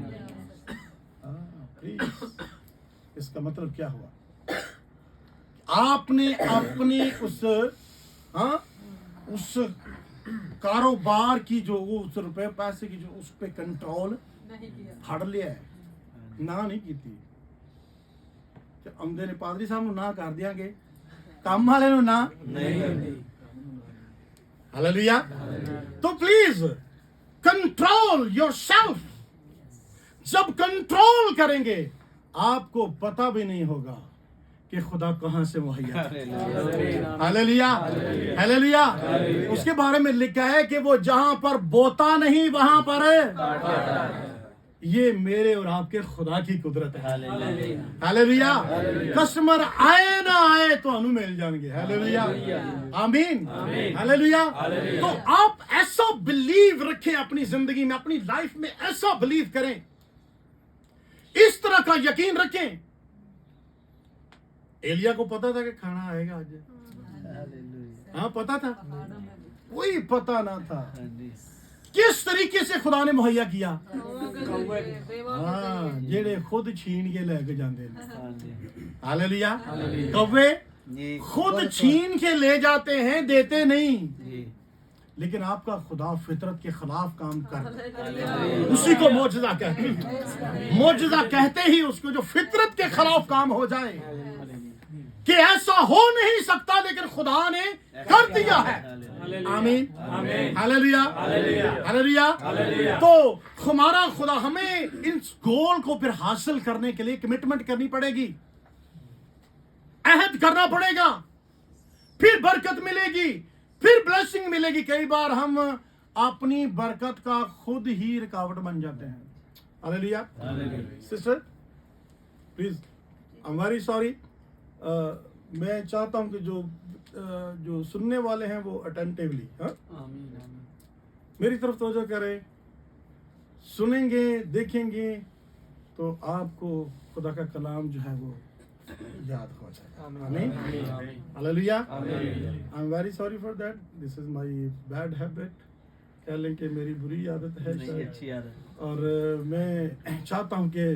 इसका मतलब क्या हुआ? आपने अपनी उस कारोबार की जो उस रुपए पैसे की जो उस पे कंट्रोल फड़ लिया है, ना नहीं की थी। आमदे ने पादरी साहब ना कर दियांगे, काम वाले ना नहीं। हालेलुया। तो प्लीज कंट्रोल योरसेल्फ। जब कंट्रोल करेंगे आपको पता भी नहीं होगा कि खुदा कहां से मुहैया। Hallelujah, hallelujah. उसके बारे में लिखा है कि वो जहां पर बोता नहीं वहां पर ये मेरे और आपके खुदा की कुदरत है। हालेलुया। कस्टमर आए ना आए तो अनु मिल जाएंगे। हालेलुया, आमीन, हालेलुया। तो आप ऐसा बिलीव रखें अपनी जिंदगी में, अपनी लाइफ में ऐसा बिलीव करें, इस तरह का यकीन रखें। एलिया को पता था कि खाना आएगा आज। हाँ पता था, कोई पता ना था। کس طریقے سے خدا نے مہیا کیا؟ ہاں جڑے خود چھین کے لے کے جاندے ہیں. ہاللویا. کوے خود چھین کے لے جاتے ہیں, دیتے نہیں. لیکن آپ کا خدا فطرت کے خلاف کام کرتا ہے, اسی کو معجزہ کہتے ہیں. معجزہ کہتے ہی اس کو جو فطرت کے خلاف کام ہو جائے کہ ایسا ہو نہیں سکتا لیکن خدا نے کر دیا ہے. آمین. ہاللویا. ہاللویا. تو ہمارا خدا, ہمیں اس گول کو پھر حاصل کرنے کے لیے کمٹمنٹ کرنی پڑے گی, عہد کرنا پڑے گا, پھر برکت ملے گی, پھر بلیسنگ ملے گی. کئی بار ہم اپنی برکت کا خود ہی رکاوٹ بن جاتے ہیں. Hallelujah. Sister please, I am very sorry. میں چاہتا ہوں کہ جو سننے والے ہیں وہ اٹینٹیولی میری طرف توجہ کریں. سنیں گے, دیکھیں گے تو آپ کو خدا کا کلام جو ہے وہ یاد ہو جائے. آمین. Hallelujah. I am very sorry for that. This is my bad habit. کہہ لیں کہ میری بری عادت ہے شاید. اور میں چاہتا ہوں کہ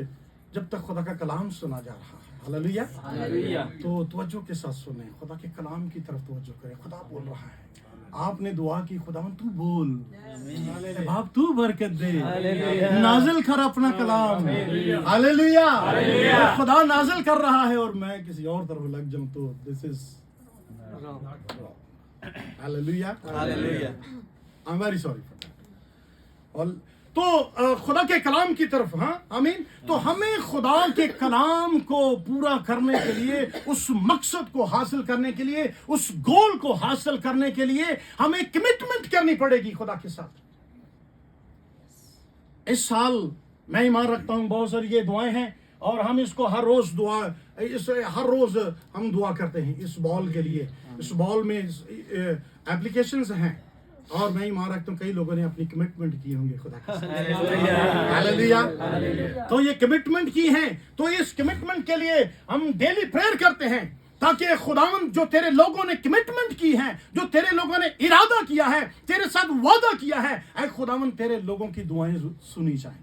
جب تک خدا کا کلام سنا جا رہا ہے, ہاللویا, تو توجہ کے ساتھ سنیں, خدا کے کلام کی طرف توجہ کریں. خدا بول رہا ہے, آپ نے دعا کی, خداوند تو بول, باپ تو برکت دے, نازل کر اپنا کلام. ہاللویا. خدا نازل کر رہا ہے اور میں کسی اور طرف لگ جاؤں تو this is hallelujah. I am very sorry for that. تو خدا کے کلام کی طرف, ہاں آمین. تو ہمیں خدا کے کلام کو پورا کرنے کے لیے, اس مقصد کو حاصل کرنے کے لیے, اس گول کو حاصل کرنے کے لیے ہمیں کمٹمنٹ کرنی پڑے گی خدا کے ساتھ. اس سال میں ایمان رکھتا ہوں بہت ساری یہ دعائیں ہیں اور ہم اس کو ہر روز ہر روز ہم دعا کرتے ہیں اس بال کے لیے. اس بال میں اپلیکیشنز ہیں اور میں ایمان رکھتا ہوں کئی لوگوں نے اپنی کمٹمنٹ کی ہوں گے خدا کے ساتھ. ہاللویا. تو یہ کمٹمنٹ کی ہیں, تو اس کمٹمنٹ کے لیے ہم ڈیلی پریئر کرتے ہیں تاکہ خداوند جو تیرے لوگوں نے کمٹمنٹ کی ہے, جو تیرے لوگوں نے ارادہ کیا ہے, تیرے ساتھ وعدہ کیا ہے, اے خداوند تیرے لوگوں کی دعائیں سنی جائیں.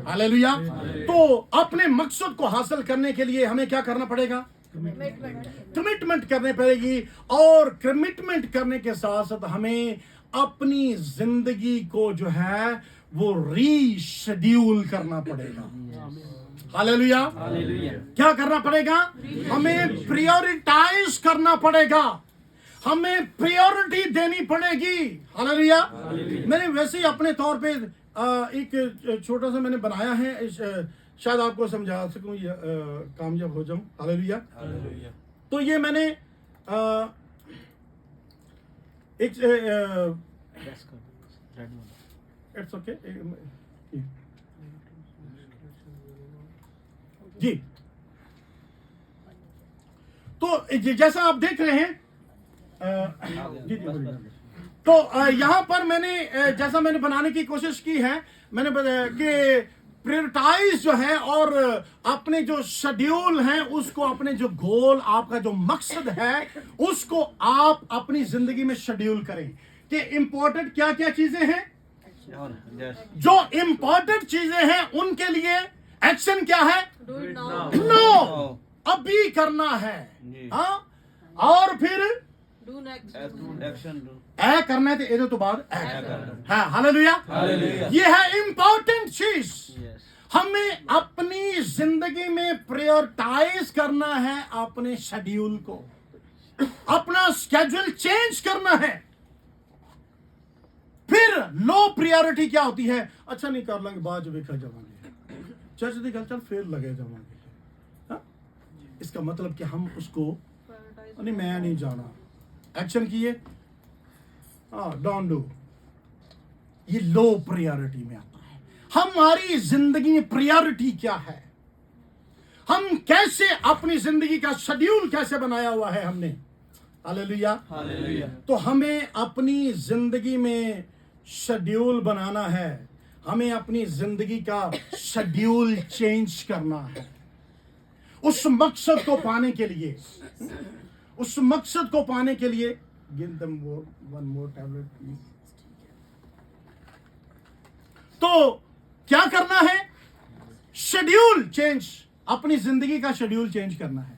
ہاللویا. تو اپنے مقصد کو حاصل کرنے کے لیے ہمیں کیا کرنا پڑے گا؟ کمٹمنٹ کرنے پڑے گی. اور کمٹمنٹ کرنے کے ساتھ ساتھ ہمیں اپنی زندگی کو جو ہے وہ ری شیڈیول کرنا پڑے گا. ہاللویا. کیا کرنا پڑے گا؟ ہمیں پریورٹائز کرنا پڑے گا, ہمیں پریورٹی دینی پڑے گی. ہاللویا. میں نے ویسے ہی اپنے طور پہ ایک چھوٹا سا میں نے بنایا ہے, شاید آپ کو سمجھا سکوں, کامیاب ہو جاؤں. ہاللویا. تو یہ میں نے ایک اٹس اوکے جی. تو جیسا آپ دیکھ رہے ہیں جی تو یہاں پر میں نے جیسا میں نے بنانے کی کوشش کی ہے, میں نے بتایا کہ پریورٹائز جو ہے اور اپنے جو شیڈیول ہیں اس کو, اپنے جو گول, آپ کا جو مقصد ہے اس کو آپ اپنی زندگی میں شیڈیول کریں کہ امپورٹنٹ کیا کیا چیزیں ہیں. جو امپورٹنٹ چیزیں ہیں ان کے لیے ایکشن کیا ہے؟ نو, ابھی کرنا ہے. ہاں, اور پھر اے کرنا ہے تو ادھر تو بعد ہاں. ہاللویا. یہ ہے امپورٹنٹ چیز. ہمیں اپنی زندگی میں پریورٹائز کرنا ہے اپنے شیڈیول کو, اپنا اسکیڈول چینج کرنا ہے. پھر لو پریورٹی کیا ہوتی ہے؟ اچھا نہیں کر لیں گے, بعد جو ویکھا جاؤں گے, چرچ دی گل چل پھر لگے جاؤں گے. اس کا مطلب کہ ہم اس کو نہیں, میں نہیں جانا, ایکشن کیے, ڈونٹ ڈو. یہ لو پریورٹی میں آتا ہے. ہماری زندگی میں پریورٹی کیا ہے, ہم کیسے اپنی زندگی کا شیڈیول کیسے بنایا ہوا ہے ہم نے. ہاللویا. تو ہمیں اپنی زندگی میں شیڈیول بنانا ہے, ہمیں اپنی زندگی کا شیڈیول چینج کرنا ہے اس مقصد کو پانے کے لیے. اس مقصد کو پانے کے لیے give them one more tablet please. تو کیا کرنا ہے؟ شیڈیول چینج، اپنی زندگی کا شیڈیول چینج کرنا ہے.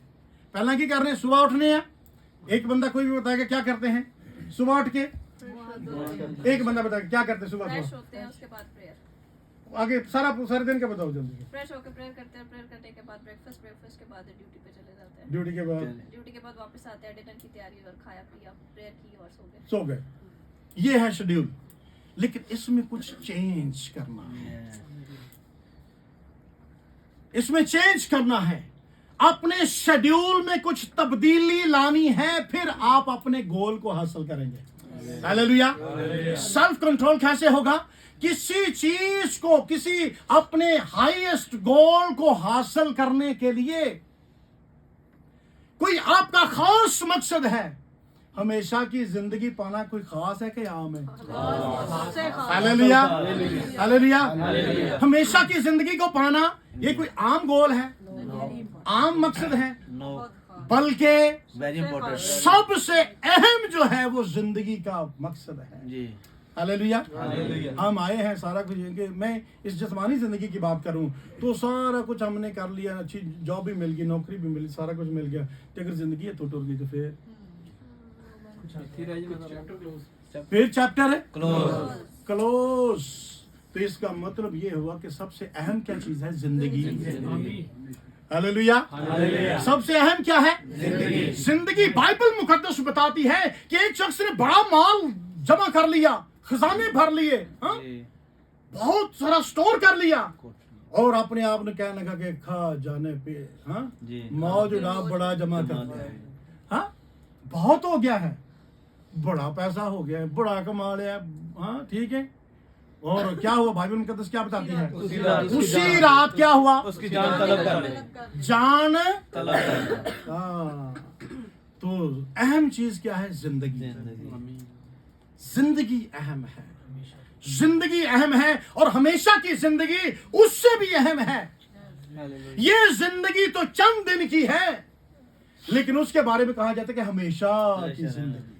پہلا کی کر رہے ہیں؟ صبح اٹھنے ہیں. ایک بندہ کوئی بھی بتائے گا کیا کرتے ہیں صبح اٹھ کے؟ ایک بندہ بتائے گا کیا کرتے ہیں صبح
فریش
صبح؟
ہوتے ہیں، اس کے بعد پریئر،
آگے سارے دن کا بتاؤ جلدی.
فریش ہو کے پریئر کرتے ہیں، پریئر کرنے کے بعد بریک فاسٹ کے بعد ڈیوٹی پہ چلے جاتے ہیں،
ڈیوٹی کے بعد
ڈیوٹی کے بعد واپس آتے ہیں، ڈنر کی تیاری اور کھایا پیا، پریئر کی اور
سو گئے. یہ ہے شیڈیول. لیکن اس میں کچھ چینج کرنا ہے، اس میں چینج کرنا ہے. اپنے شیڈیول میں کچھ تبدیلی لانی ہے، پھر آپ اپنے گول کو حاصل کریں گے. ہاللیلویا. سیلف کنٹرول کیسے ہوگا؟ کسی چیز کو، کسی اپنے ہائیسٹ گول کو حاصل کرنے کے لیے کوئی آپ کا خاص مقصد ہے. ہمیشہ کی زندگی پانا کوئی خاص ہے کہ عام ہے؟ ہاللیلویا ہاللیلویا. ہمیشہ کی زندگی کو پانا یہ کوئی عام گول ہے، عام مقصد ہے؟ بلکہ سب سے اہم جو ہے وہ زندگی کا مقصد ہے. ہاللیلویا. ہم آئے ہیں سارا کچھ، کہ میں اس جسمانی زندگی کی بات کروں تو سارا کچھ ہم نے کر لیا، اچھی جاب بھی مل گئی، نوکری بھی ملی، سارا کچھ مل گیا، اگر زندگی ہے تو ٹر گئی تو پھر چیپٹر ہے کلوز. تو اس کا مطلب یہ ہوا کہ سب سے اہم کیا چیز ہے؟ زندگی. ہاللیلویا. سب سے اہم کیا ہے؟ زندگی. بائبل مقدس بتاتی ہے کہ ایک شخص نے بڑا مال جمع کر لیا، خزانے بھر لیے، بہت سارا سٹور کر لیا، اور اپنے آپ نے کہنے لگا کہ کھا جانے پہ موج اڑا، بڑا جمع کر لیا، بہت ہو گیا ہے، بڑا پیسہ ہو گیا ہے، بڑا کما لیا، ٹھیک ہے. اور کیا ہوا؟ بائبل مقدس کیا بتاتی ہے؟ اسی رات کیا ہوا؟
اس کی جان طلب کر لی.
جان
طلب کر.
تو اہم چیز کیا ہے؟ زندگی. زندگی اہم ہے، زندگی اہم ہے، اور ہمیشہ کی زندگی اس سے بھی اہم ہے. یہ زندگی تو چند دن کی ہے، لیکن اس کے بارے میں کہا جاتا ہے کہ ہمیشہ کی زندگی.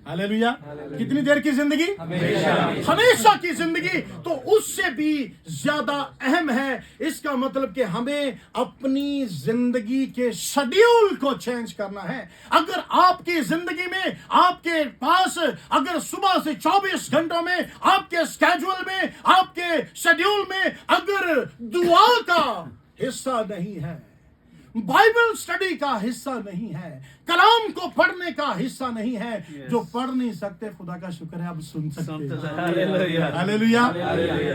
ہاللیلویا. کتنی دیر کی زندگی؟ ہمیشہ کی زندگی. تو اس سے بھی زیادہ اہم ہے. اس کا مطلب کہ ہمیں اپنی زندگی کے شیڈیول کو چینج کرنا ہے. اگر آپ کی زندگی میں، آپ کے پاس اگر صبح سے 24 گھنٹوں میں آپ کے اسکیجول میں، آپ کے شیڈیول میں اگر دعا کا حصہ نہیں ہے، بائبل سٹڈی کا حصہ نہیں ہے، کلام کو پڑھنے کا حصہ نہیں ہے، جو پڑھ نہیں سکتے خدا کا شکر ہے اب سن سکتے ہیں. ہاللیلویا.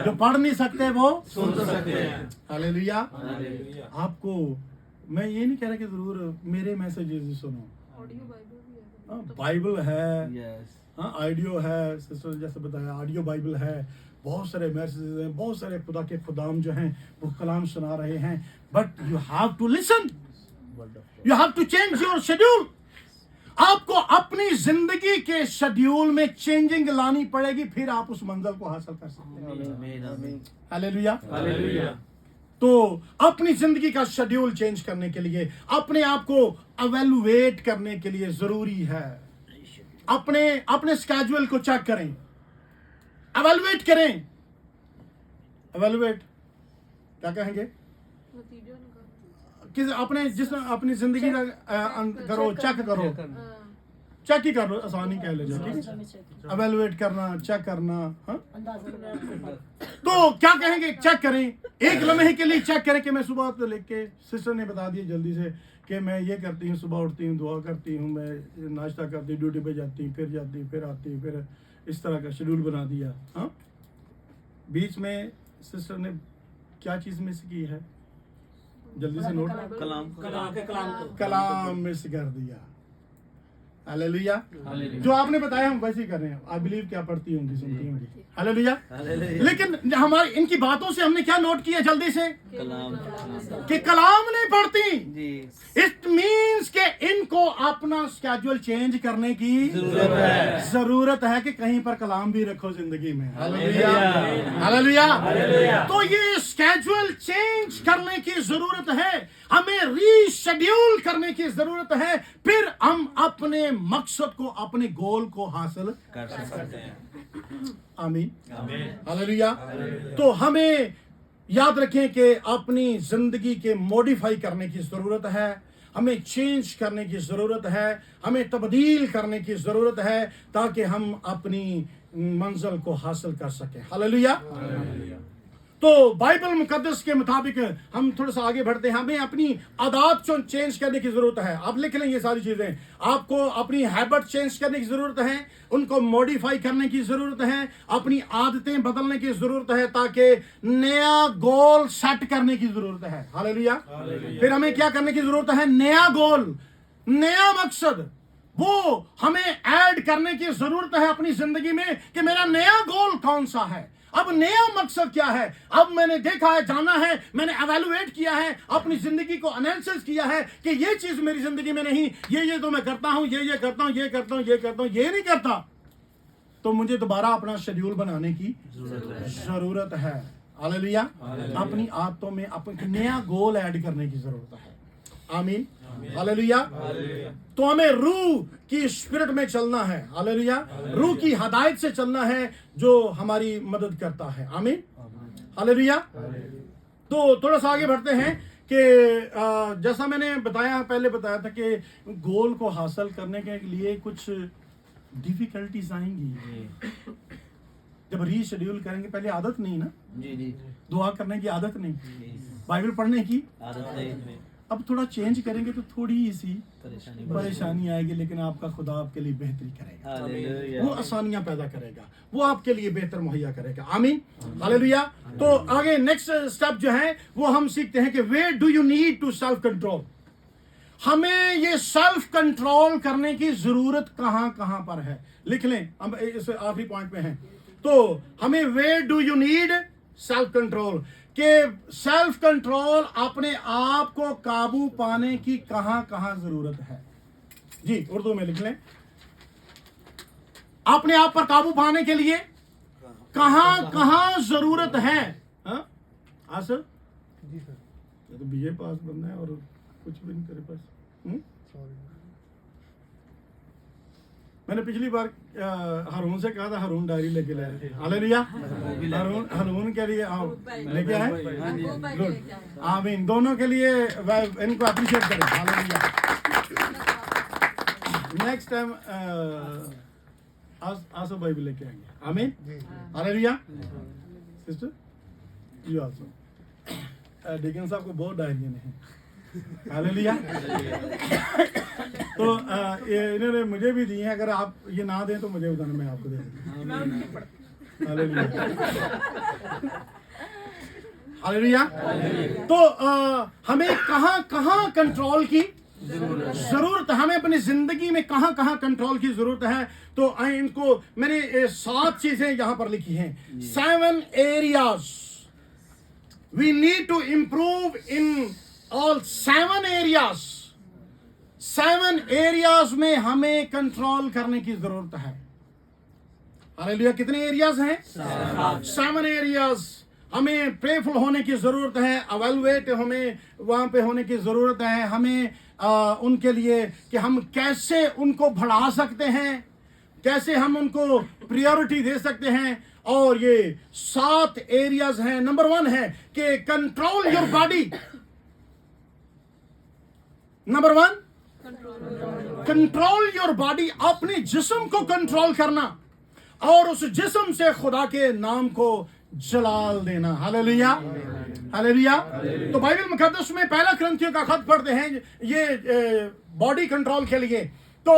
جو پڑھ نہیں سکتے وہ
سن سکتے ہیں.
ہاللیلویا. آپ کو میں یہ نہیں کہہ رہا کہ ضرور میرے میسیجز سنو، بائبل ہے، آڈیو ہے، سسٹر جیسے بتایا آڈیو بائبل ہے، بہت سارے میسیجز ہیں، بہت سارے خدا کے خدام جو ہیں وہ کلام سنا رہے ہیں. But you have to listen, you have to change your schedule. آپ کو اپنی زندگی کے شیڈیول میں چینجنگ لانی پڑے گی، پھر آپ اس منزل کو حاصل کر سکتے ہیں. ہاللیلویا. تو اپنی زندگی کا شیڈیول چینج کرنے کے لیے، اپنے آپ کو ایویلویٹ کرنے کے لیے ضروری ہے اپنے اسکیجول کو چیک کریں، ایویلویٹ کریں. ایویلویٹ کیا کہیں گے؟ اپنی زندگی کا کرو، چیک کرو، چیک ہی کرو، آسانی کہہ لے جائے. ایویلویٹ کرنا، چیک کرنا. تو کیا کہیں گے؟ چیک کریں. ایک لمحے کے لیے چیک کریں کہ میں صبح لکھ کے، سسٹر نے بتا دیا جلدی سے کہ میں یہ کرتی ہوں، صبح اٹھتی ہوں، دعا کرتی ہوں، میں ناشتہ کرتی ہوں، ڈیوٹی پہ جاتی ہوں، پھر جاتی ہوں، پھر آتی ہوں، پھر اس طرح کا شیڈول بنا دیا. بیچ میں سسٹر نے کیا چیز مس کی ہے؟ جلدی سے نوٹ. کلام مس کر دیا. ہاللیلویا. جو آپ نے بتایا ہم ویسے ہی کر رہے ہیں. آئی بلیو کیا پڑھتی ہوں گی، سنتی ہوں گی. ہاللیلویا. لیکن ہماری ان کی باتوں سے ہم نے کیا نوٹ کیا جلدی سے؟ کہ کلام نہیں پڑھتی. اٹ مینس کہ ان کو
अपना स्केड्यूल चेंज करने की जरूरत है कि कहीं पर कलाम भी रखो जिंदगी में। Hallelujah, hallelujah. तो ये स्केड्यूल चेंज करने की जरूरत है, हमें रीशेड्यूल करने की जरूरत है, फिर हम अपने मकसद को, अपने गोल को हासिल
कर सकते हैं।
आमीन,
आमीन।
हालेलुया। तो हमें याद रखें कि अपनी जिंदगी के मॉडिफाई करने की जरूरत है, हमें चेंज करने की जरूरत है, हमें तब्दील करने की जरूरत है ताकि हम अपनी मंजिल को हासिल कर सकें। हालेलुया। तो बाइबल मुकद्दस के मुताबिक हम थोड़ा सा आगे बढ़ते हैं, हमें अपनी आदत को चेंज करने की जरूरत है। आप लिख लें ये सारी चीजें, आपको अपनी हैबिट चेंज करने की जरूरत है, उनको मॉडिफाई करने की जरूरत है, अपनी आदतें बदलने की जरूरत है ताकि नया गोल सेट करने की जरूरत है। हालेलुया। फिर हमें क्या करने की जरूरत है? नया गोल, नया मकसद, वो हमें ऐड करने की जरूरत है अपनी जिंदगी में कि मेरा नया गोल कौन सा है, अब नया मकसद क्या है। अब मैंने देखा है, जाना है, मैंने एवेलुएट किया है, अपनी जिंदगी को एनालिसिस किया है कि ये चीज मेरी जिंदगी में नहीं, ये तो मैं करता हूं, ये करता हूं, ये करता हूं, ये करता हूं, ये नहीं करता, तो मुझे दोबारा अपना शेड्यूल बनाने की जरूरत है। हालेलुया। अपनी आदतों में अपना नया गोल ऐड करने की जरूरत है। आमीन, हालेलुया। तो हमें रूह की स्पिरिट में चलना है। हालेलुया। रूह की हदायत से चलना है जो हमारी मदद करता है। आमीन, हालेलुया। तो थोड़ा सा आगे बढ़ते हैं कि जैसा मैंने पहले बताया था कि गोल को हासिल करने के लिए कुछ डिफिकल्टीज आएंगी। जब रीशेड्यूल करेंगे, पहले आदत नहीं ना,
जी।
दुआ करने की आदत नहीं, बाइबल पढ़ने की
आदत नहीं।
अब थोड़ा चेंज करेंगे तो थोड़ी सी
परेशानी
आएगी, लेकिन आपका खुदा आपके लिए बेहतरी करेगा,
हालेलुया।
वो आसानियां पैदा करेगा, वो आपके लिए बेहतर मुहैया करेगा। आमीन, हालेलुया। तो आगे नेक्स्ट स्टेप जो है वो हम सीखते हैं कि where do you need to self control. हमें ये सेल्फ कंट्रोल करने की जरूरत कहां कहां पर है, लिख लें, अब इस आखिरी पॉइंट में है। तो हमें where do you need self control, कि सेल्फ कंट्रोल, अपने आप को काबू पाने की कहां कहां जरूरत है। जी, उर्दू में लिख लें, अपने आप पर काबू पाने के लिए कहां कहां जरूरत है। हाँ सर,
जी सर, ये तो बीए पास बनना है और कुछ भी नहीं तेरे पास। मैंने पिछली बार हारून से कहा था, हारून डायरी लेके लाए। हालेलुया। हारून के लिए आओ, लेके आए। गुड, आमीन। दोनों के लिए इनको अप्रिशिएट करें। हालेलुया। नेक्स्ट टाइम आसो भाई भी लेके आएंगे। आमीन, hallelujah. Sister you also. Deacon साहब को बहुत डायरियां हैं। हालेलुया। तो इन्होंने मुझे भी दी हैं, अगर आप ये ना दें तो मुझे बताना, मैं आपको दे दूंगा। Hallelujah, hallelujah. तो हमें कहां कहां कंट्रोल की जरूरत है, हमें अपनी जिंदगी में कहां कहां कंट्रोल की जरूरत है। तो इनको मैंने 7 चीजें यहां पर लिखी हैं। 7 areas we need to improve in all 7 areas. 7 areas में हमें कंट्रोल करने की जरूरत है। हालेलुया। कितने एरियाज हैं? 7 एरियाज। हमें प्रेफुल होने की जरूरत है, एवेलुएट हमें वहां पे होने की जरूरत है, हमें उनके लिए कि हम कैसे उनको बढ़ा सकते हैं, कैसे हम उनको प्रायोरिटी दे सकते हैं। और ये 7 एरियाज हैं। नंबर 1 है कि control your body. Number 1, control your body, अपने जिस्म को कंट्रोल करना और उस जिस्म से खुदा के नाम को जलाल देना। Hallelujah, hallelujah. तो बाइबल मुकद्दस में पहला कुरिन्थियों का खत पढ़ते हैं ये बॉडी कंट्रोल के लिए। तो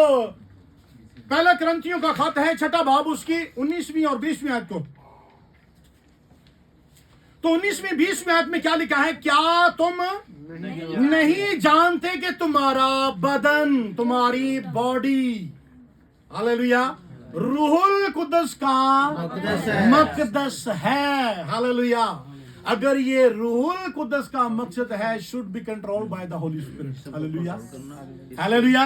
पहला कुरिन्थियों का खत है 6 बाब, उसकी 19वीं और 20वीं आयत को। तो 19वीं 20वीं आयत में क्या लिखा है? क्या तुम नहीं जानते कि तुम्हारा बदन, तुम्हारी बॉडी, हालेलुया, रूहुल कुद्दस का मकदस है। हालेलुया।
अगर ये रूहुल कुदस का मकसद है, should be control by the Holi spirit. Hallelujah, hallelujah.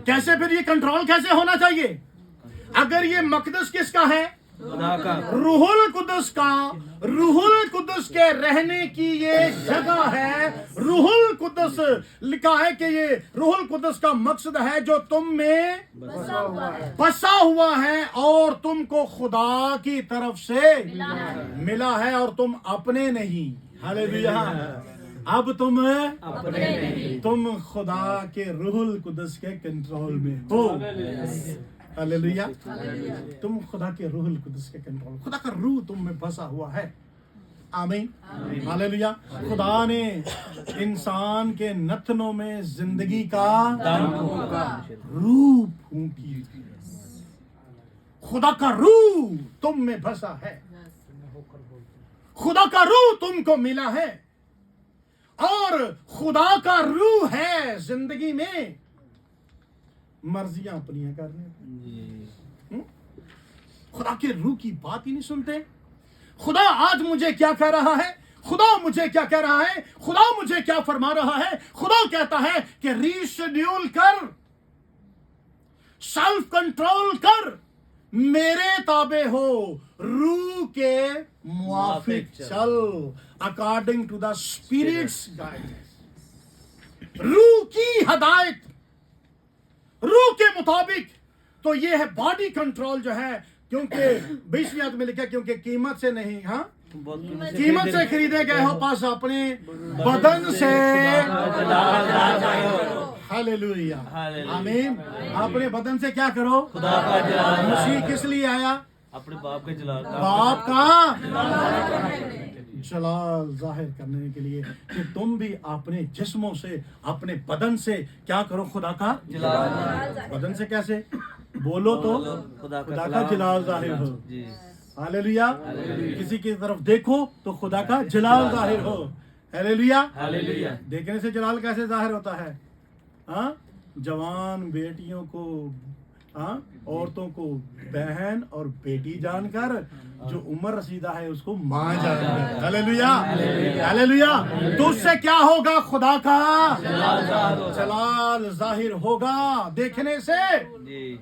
कैसे फिर ये कंट्रोल कैसे होना चाहिए? अगर ये मकदस किसका है?
खुदा का।
रूहुल कुदस का। रूहुल कुदस के रहने की ये जगह है। रूहुल कुदस लिखा है कि ये रूहुल कुदस का मकसद है जो तुम में बसा हुआ है और तुमको खुदा की तरफ से मिला है और तुम अपने नहीं। हालेलुया। अब तुम
अपने नहीं।
तुम खुदा के रूहुल कुदस के कंट्रोल में हो। हालेलुया। तुम खुदा के रूहुल कुदस के कंट्रोल, खुदा का रूह तुम में बसा हुआ है। आमीन, हालेलुया। खुदा ने इंसान के नथनों में जिंदगी का रूह फूंकी। खुदा का रूह तुम में बसा है। खुदा का रूह तुमको मिला है और खुदा का रूह है जिंदगी में मर्जियां अपनी करने। खुदा के रूह की बात ही नहीं सुनते। खुदा आज मुझे क्या कह रहा है? खुदा मुझे क्या कह रहा है? खुदा मुझे क्या फरमा रहा है? खुदा कहता है कि रीशेड्यूल कर, सेल्फ कंट्रोल कर, मेरे ताबे हो, रूह के मुआफिक चल, according to the spirit's guidance. रूह की हदायत, रूह के मुताबिक। तो ये है बॉडी कंट्रोल जो है, क्योंकि 20वीं आयत में लिखा क्योंकि कीमत से नहीं, हाँ कीमत से खरीदे गए हो, पास अपने बदन से। हालेलुया, आमीन। अपने बदन से क्या करो?
खुदा का जलाल।
मसीह किस लिए आया?
अपने बाप के जलाल का।
बाप का जलाल जाहिर करने के लिए कि तुम भी अपने जिस्मों से, अपने बदन से क्या करो? खुदा का
जलाल।
बदन से कैसे? बोलो तो खुदा का जलाल जाहिर हो।
जी।
हालेलुया। किसी की तरफ देखो तो खुदा का जलाल जाहिर हो। हालेलुया।
हालेलुया।
देखने से जलाल कैसे जाहिर होता है? हाँ, जवान बेटियों को, हाँ, औरतों को बहन और बेटी जानकर, जो उम्र रसीदा है उसको माँ जानकर। Hallelujah, hallelujah. तो उससे क्या होगा? खुदा का जलाल जाहिर होगा देखने से,
जी।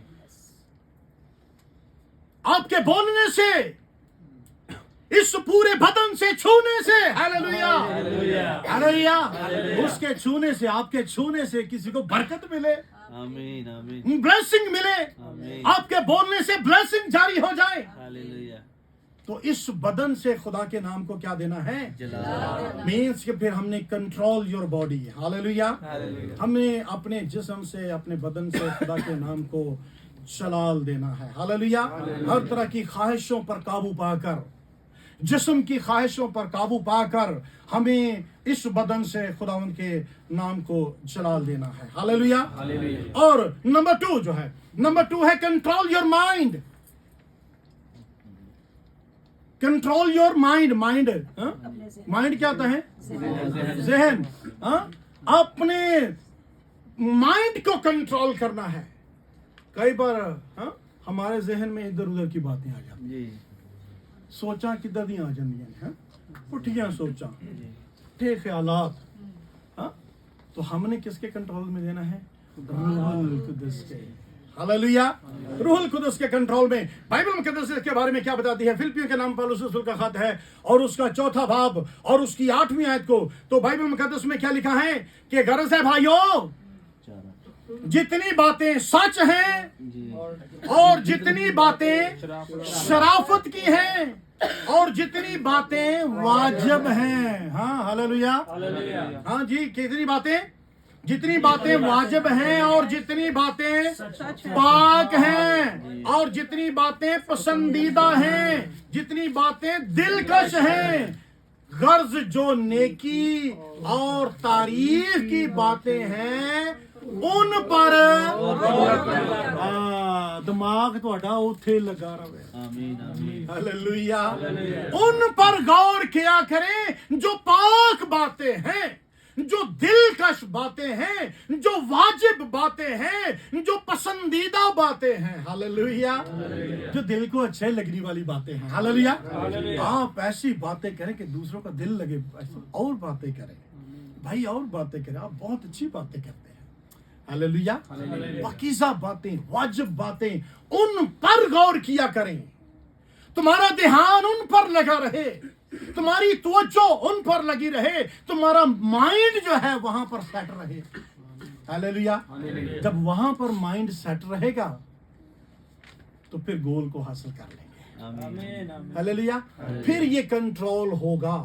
आपके बोलने से, इस पूरे बदन से, छूने से। Hallelujah, hallelujah. उसके छूने से, आपके छूने से किसी को बरकत मिले,
आमीन, आमीन,
ब्लेसिंग मिले,
आमीन।
आपके बोलने से ब्लेसिंग जारी हो जाए।
हालेलुया।
तो इस बदन से खुदा के नाम को क्या देना है?
जलाल।
मीन्स कि फिर हमने कंट्रोल योर बॉडी। हालेलुया। हमने अपने जिस्म से, अपने बदन से खुदा के नाम को जलाल देना है। हालेलुया। हर तरह की ख्वाहिशों पर काबू पाकर, जिस्म की ख्वाहिशों पर काबू पाकर हमें इस बदन से खुदावंद के नाम को जलाल देना है। हालेलुया। और नंबर 2 जो है, नंबर 2 है control your mind. Control your mind. Mind, mind क्या होता है? जहन। अपने माइंड को कंट्रोल करना है। कई बार हमारे जहन में इधर उधर की बातें आ जाती,
जी।
सोचा किधर दी आ जांदियां, पुठियां सोचा, ठे ख्यालात। तो हमने किसके कंट्रोल में देना है? रूहुल कुदस के। हालेलुया। रूहुल कुदस के कंट्रोल में। बाइबल मुकद्दस के बारे में क्या बताती है? फिलिपियों के नाम पौलुस रसूल का खत है और उसका 4था बाब और उसकी 8वीं आयत को, तो बाइबल मुकद्दस में क्या लिखा है कि गरज है भाइयों, जितनी बातें सच हैं
जी।
और जितनी बातें शराफत की हैं और जितनी बातें वाजिब हैं। हाँ, हालेलुया। हाँ जी, कितनी बातें? जितनी बातें वाजिब हैं और जितनी बातें पाक हैं और जितनी बातें पसंदीदा हैं, जितनी बातें दिलकश हैं, गर्ज जो नेकी और तारीफ की बातें हैं उन पर दिमाग थोड़ा उथे लगा रहे।
आमीन, आमीन।
हालेलुया। उन पर गौर किया करें जो पाक बातें हैं, जो दिलकश बातें हैं, जो वाजिब बातें हैं, जो पसंदीदा باتیں ہیں ہاللویا جو دل کو اچھے لگنے والی باتیں ہیں ہاللویا آپ ایسی باتیں کریں کہ دوسروں کا دل لگے اور باتیں کریں بھائی اور باتیں کریں آپ بہت اچھی باتیں کرتے ہیں ہاللویا پاکیزہ باتیں واجب باتیں ان پر غور کیا کریں تمہارا دھیان ان پر لگا رہے تمہاری توجہ ان پر لگی رہے تمہارا مائنڈ جو ہے وہاں پر سیٹ رہے ہاللویا جب وہاں پر مائنڈ سیٹ رہے گا تو پھر گول کو حاصل کر لیں گے
آمین
ہاللویا پھر یہ کنٹرول ہوگا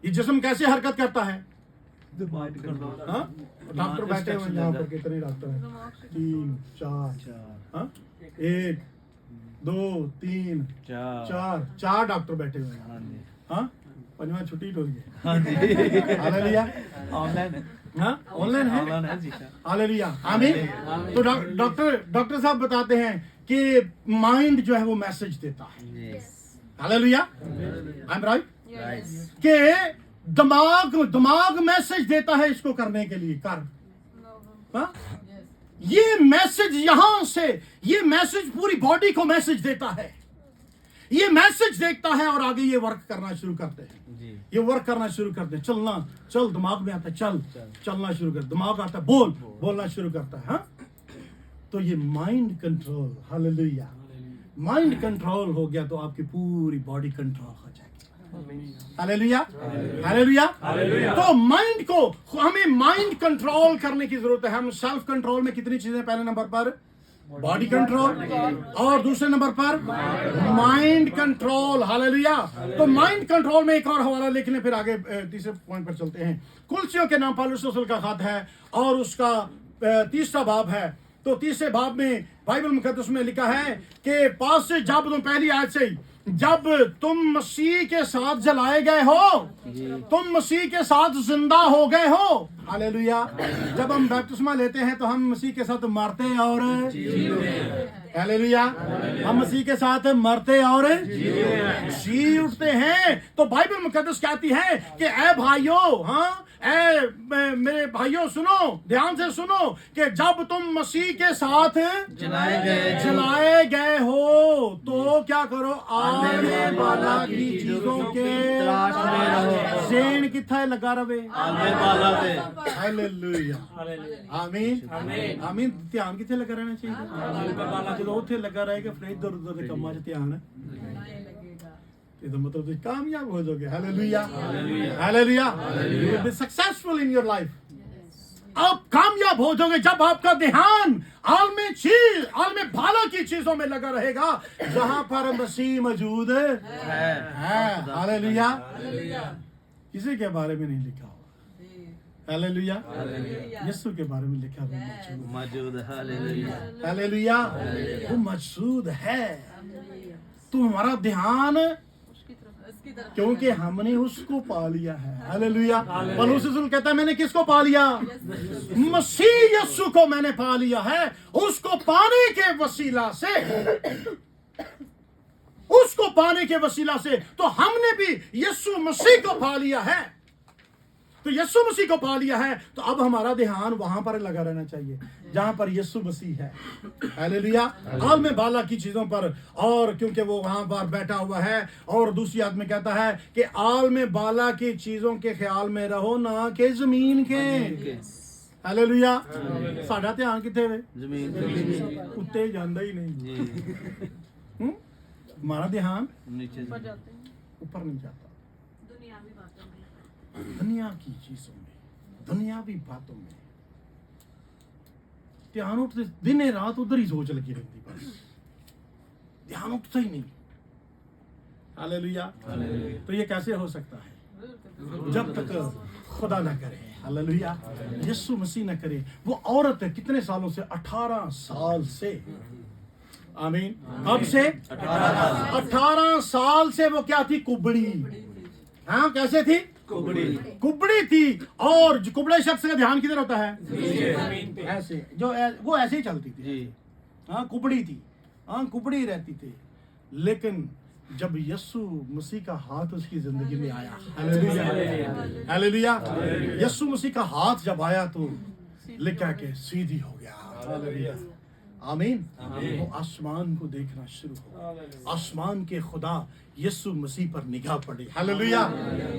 یہ جسم کیسے حرکت کرتا ہے ہاں ڈاکٹر بیٹھے ہوئے یہاں پر کتنے ڈاکٹر ہیں 3 4 ہاں 1 2 3 4 ڈاکٹر بیٹھے ہوئے ہیں ہاں پنجواں چھٹی ٹول گئے ہاللویا
آن لائن
ہاں آن لائن ہے ہاللویا آمین تو ڈاکٹر صاحب بتاتے ہیں کہ مائنڈ جو ہے وہ میسج دیتا ہے ہاللویا آئی ایم رائٹ کہ دماغ میسج دیتا ہے اس کو کرنے کے لیے کر ہاں یہ میسج یہاں سے یہ میسج پوری باڈی کو میسج دیتا ہے یہ میسج دیکھتا ہے اور آگے یہ ورک کرنا شروع کرتے ہیں یہ ورک کرنا شروع کرتے ہیں چل دماغ میں آتا ہے چلنا شروع کر دماغ آتا ہے بولنا شروع کرتا ہے ہاں تو یہ mind control hallelujah mind control ہو گیا تو آپ کی پوری باڈی کنٹرول ہو جائے گی ہاللویا ہاللویا تو مائنڈ کو ہمیں مائنڈ کنٹرول کرنے کی ضرورت ہے ہم سیلف کنٹرول میں کتنی چیزیں پہلے نمبر پر باڈی کنٹرول اور دوسرے نمبر پر مائنڈ کنٹرول ہاللویا تو مائنڈ کنٹرول میں ایک اور حوالہ لکھ لیں پھر آگے تیسرے پوائنٹ پر چلتے ہیں کلسیوں کے نام پالوس رسول کا خط ہے اور اس کا 3 باب ہے تو 3 باب میں بائبل مقدس میں لکھا ہے کہ پاس سے جب تم پہلی آیت سے جب تم مسیح کے ساتھ جلائے گئے ہو تم مسیح کے ساتھ زندہ ہو گئے ہو ہاللویا جب ہم بیپتسمہ لیتے ہیں تو ہم مسیح کے ساتھ مرتے اور ہاللویا ہم مسیح کے ساتھ مرتے اور جی اٹھتے ہیں تو بائبل مقدس کہتی ہے کہ اے بھائیو ہاں اے میرے بھائیو سنو دھیان سے سنو کہ جب تم مسیح کے ساتھ جلائے گئے ہو تو کیا کرو آنے والا کی چیزوں کے ذہن کتھا لگا رہے ہاللویا آمین آمین دھیان کتھے لگا رہنا چاہیے جدو اوتھے لگا رہے گا پھر ادھر ادھر دے کماں وچ دھیان یہ مطلب تم کامیاب ہو جاؤ گے hallelujah hallelujah you will be successful in your life آپ کامیاب ہو جاؤ گے جب آپ کا دھیان عالم بھالا کی چیزوں میں لگا رہے گا جہاں پر مسیح موجود ہے ہاللویا کسی کے بارے میں نہیں لکھا ہوا ہاللویا یسوع کے بارے میں لکھا ہوا
موجود ہاللویا
ہاللویا وہ موجود ہے تو ہمارا دھیان کیونکہ ہم نے اس کو پا لیا ہے ہاللویا پولس رسول کہتا ہے میں نے کس کو پا لیا مسیح یسوع کو میں نے پا لیا ہے اس کو پانے کے وسیلہ سے تو ہم نے بھی یسوع مسیح کو پا لیا ہے تو یسوع مسیح کو پا لیا ہے تو اب ہمارا دھیان وہاں پر لگا رہنا چاہیے جہاں پر یسوع مسیح ہے ہاللویا عالم بالا کی چیزوں پر اور کیونکہ وہ وہاں پر بیٹھا ہوا ہے اور دوسری آیت میں کہتا ہے کہ عالم بالا کی چیزوں کے خیال میں رہو نہ کہ زمین کے ہاللویا ساڈا دھیان کتنے ہوئے
زمین
اتے جاندہ ہی نہیں ہمارا دھیان
نیچے
اوپر نہیں جاتا دنیا کی چیزوں میں دنیاوی باتوں میں دھیان اٹھتے دن رات ادھر ہی سوچ لگی رہتی بس دھیان اٹھتا ہی نہیں ہاللویا تو یہ کیسے ہو سکتا ہے جب تک خدا نہ کرے ہاللویا یسوع مسیح نہ کرے وہ عورت کتنے سالوں سے 18 سال سے آمین کب سے 18 سال سے وہ کیا تھی کبڑی ہاں کیسے تھی کبڑی تھی اور کبڑے شخص کا دھیان کدھر ہوتا ہے ایسے جو وہ ایسے ہی چلتی تھی ہاں کبڑی تھی ہاں کبڑی رہتی تھی لیکن جب یسوع مسیح کا ہاتھ اس کی زندگی میں آیا ہاللویا ہاللویا یسوع مسیح کا ہاتھ جب آیا تو لکھا کہ سیدھی ہو گیا आमीन। वो आसमान को देखना शुरू हो, आसमान के खुदा यीशु मसीह पर निगाह पड़े। Hallelujah,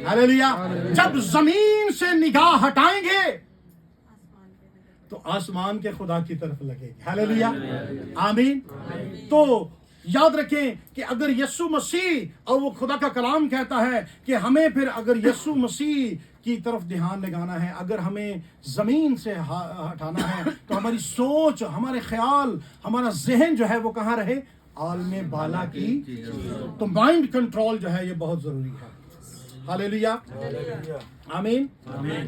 hallelujah. जब जमीन से निगाह हटाएंगे तो आसमान के खुदा की तरफ लगेगी। हालेलुया, आमीन। तो याद रखें कि अगर यीशु मसीह, और वो खुदा का कलाम कहता है कि हमें फिर अगर यीशु मसीह की तरफ ध्यान लगाना है, अगर हमें जमीन से हटाना है, तो हमारी सोच, हमारे ख्याल, हमारा जहन जो है वो कहाँ रहे? आलमे बाला की। तो माइंड कंट्रोल जो है ये बहुत जरूरी है। हालेलुया, आमीन।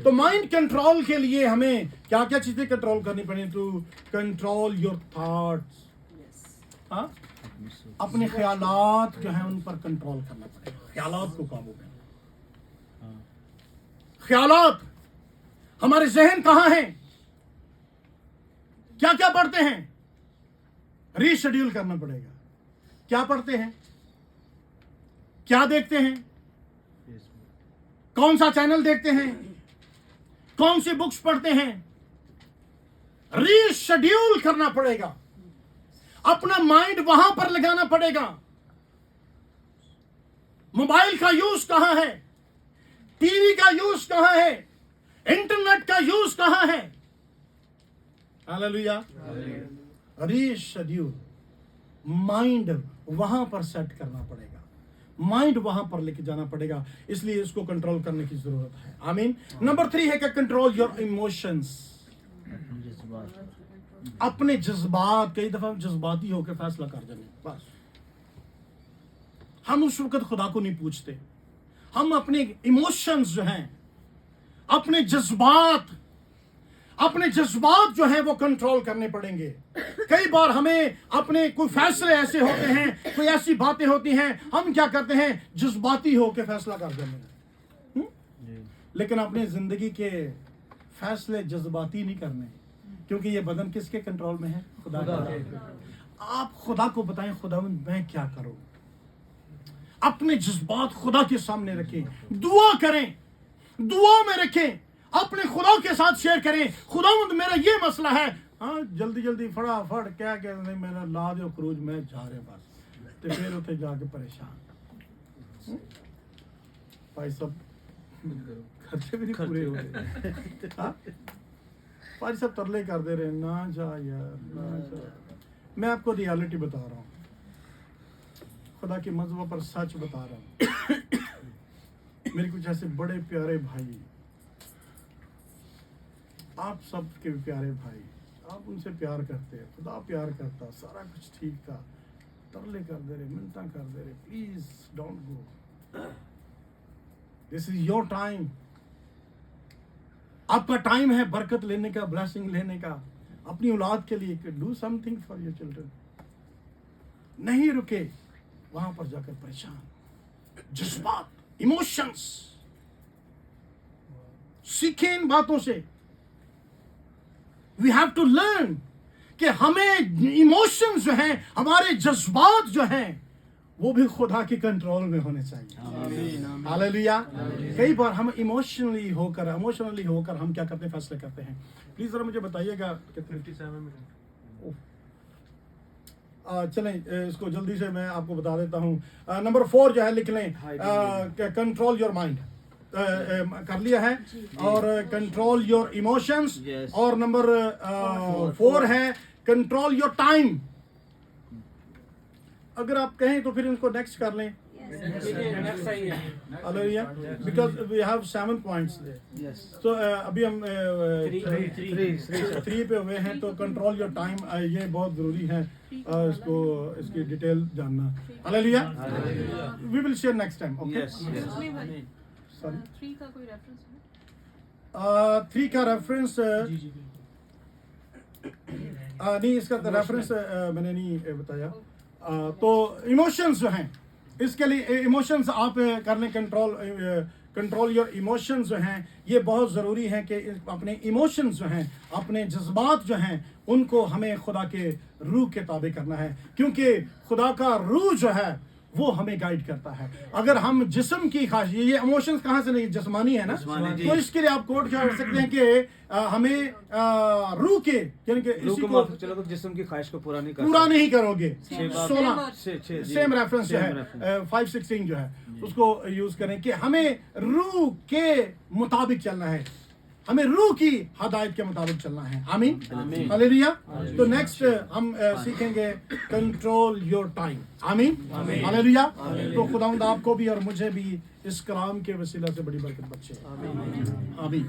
तो माइंड कंट्रोल के लिए हमें क्या क्या चीजें कंट्रोल करनी पड़ेगी? टू कंट्रोल योर थॉट्स, हाँ, अपने ख्यालात जो है उन पर कंट्रोल करना पड़ेगा, ख्यालात को काबू में। ख्यालात, हमारे जहन कहाँ हैं? क्या क्या पढ़ते हैं? रीशेड्यूल करना पड़ेगा। क्या पढ़ते हैं, क्या देखते हैं, कौन सा चैनल देखते हैं, कौन सी बुक्स पढ़ते हैं, रीशेड्यूल करना पड़ेगा। अपना माइंड वहां पर लगाना पड़ेगा। मोबाइल का यूज कहां है, टीवी का यूज कहां है, इंटरनेट का यूज कहां है? हालेलुया, रीशेड्यूल, माइंड वहां पर सेट करना पड़ेगा, माइंड वहां पर लेके जाना पड़ेगा। इसलिए इसको कंट्रोल करने की जरूरत है। आमीन। नंबर 3 है कि कंट्रोल योर इमोशंस, अपने जज्बात। कई दफा जज्बाती होकर फैसला कर जाते हैं, बस हम उस वक्त खुदा को नहीं पूछते। हम अपने इमोशंस जो हैं, अपने जज्बात जो हैं वो कंट्रोल करने पड़ेंगे। कई बार हमें अपने कोई फैसले ऐसे होते हैं, कोई ऐसी बातें होती हैं, हम क्या करते हैं? जज्बाती होकर फैसला कर देते हैं। लेकिन अपनी जिंदगी के फैसले जज्बाती नहीं करने, क्योंकि ये बदन किसके कंट्रोल में है? खुदा का। आप खुदा को बताएं, खुदावंद मैं क्या करूं? अपने जज्बात खुदा के सामने रखें, दुआ करें, दुआ में रखें, अपने खुदा के साथ शेयर करें। खुदावंद मेरा ये मसला है, हाँ जल्दी जल्दी फटाफट क्या कहते हैं, मेरा ला दो खरूज, मैं जा रहे बस। तो फिर उठे जाके परेशान, भाई सब खर्चे भी नहीं पूरे हो रहे, भाई सब तरले कर दे रहे, ना जा यार, ना जा। मैं आपको रियलिटी बता रहा हूँ, खुदा के मज़हब पर सच बता रहा हूँ। मेरे कुछ ऐसे बड़े प्यारे भाई, आप सब के प्यारे भाई, आप उनसे प्यार करते हैं, खुदा प्यार करता, सारा कुछ ठीक था, तरले कर दे रहे, मिन्नतां कर दे रहे, please don't go, this is your time. आपका टाइम है बरकत लेने का, ब्लेसिंग लेने का, अपनी औलाद के लिए do something for your children. नहीं रुके, वहां पर जाकर परेशान। जज्बात, इमोशंस, सीखें इन बातों से। वी हैव टू लर्न कि हमें इमोशंस जो हैं, हमारे जज्बात जो हैं, वो भी खुदा के कंट्रोल में होने चाहिए। हालेलुया। कई बार हम इमोशनली होकर हम क्या करते हैं? फैसले करते हैं। प्लीज जरा मुझे बताइएगा कितने? 57 मिनट। चलें, इसको जल्दी से मैं आपको बता देता हूँ। नंबर 4 जो है लिख लें, कंट्रोल योर माइंड, कर लिया है, और कंट्रोल योर इमोशंस, और नंबर 4 है कंट्रोल योर टाइम। अगर आप कहें तो फिर इनको नेक्स्ट कर लें। Hallelujah, because we have 7 points there. तो अभी हम 3 पे हुए हैं, तो कंट्रोल योर टाइम ये बहुत जरूरी है, इसकी डिटेल जानना। Hallelujah, we will share next time. Okay, sorry,
3 का कोई रेफरेंस है?
3 का रेफरेंस नहीं, इसका रेफरेंस मैंने नहीं बताया। तो इमोशंस जो हैं, इसके लिए इमोशंस आप कर लें, कंट्रोल योर इमोशंस जो हैं, ये बहुत ज़रूरी है कि अपने इमोशंस जो हैं, अपने जज्बात जो हैं, उनको हमें खुदा के रूह के ताबे करना है, क्योंकि खुदा का रूह जो है وہ ہمیں گائیڈ کرتا ہے. اگر ہم جسم کی خواہش، یہ ایموشنز کہاں سے نہیں، جسمانی ہے نا،
جسمانی،
تو اس کے لیے آپ کوٹ کیا کر سکتے ہیں کہ ہمیں روح کے یعنی کہ
روح
اسی
کو
کو
معاف چلو تو جسم کی خواہش کو پورا نہیں کر
پورا نہیں کرو گے. 16
جی.
سیم ریفرنس جو ہے 5:16 جو ہے اس کو یوز کریں کہ ہمیں روح کے مطابق چلنا ہے، ہمیں روح کی ہدایت کے مطابق چلنا ہے. آمین ہلیلویا. تو نیکسٹ ہم سیکھیں گے کنٹرول یور ٹائم. آمین ہلیلویا. تو خداوند آپ کو بھی اور مجھے بھی اس کلام کے وسیلہ سے بڑی برکت بخشے. آمین.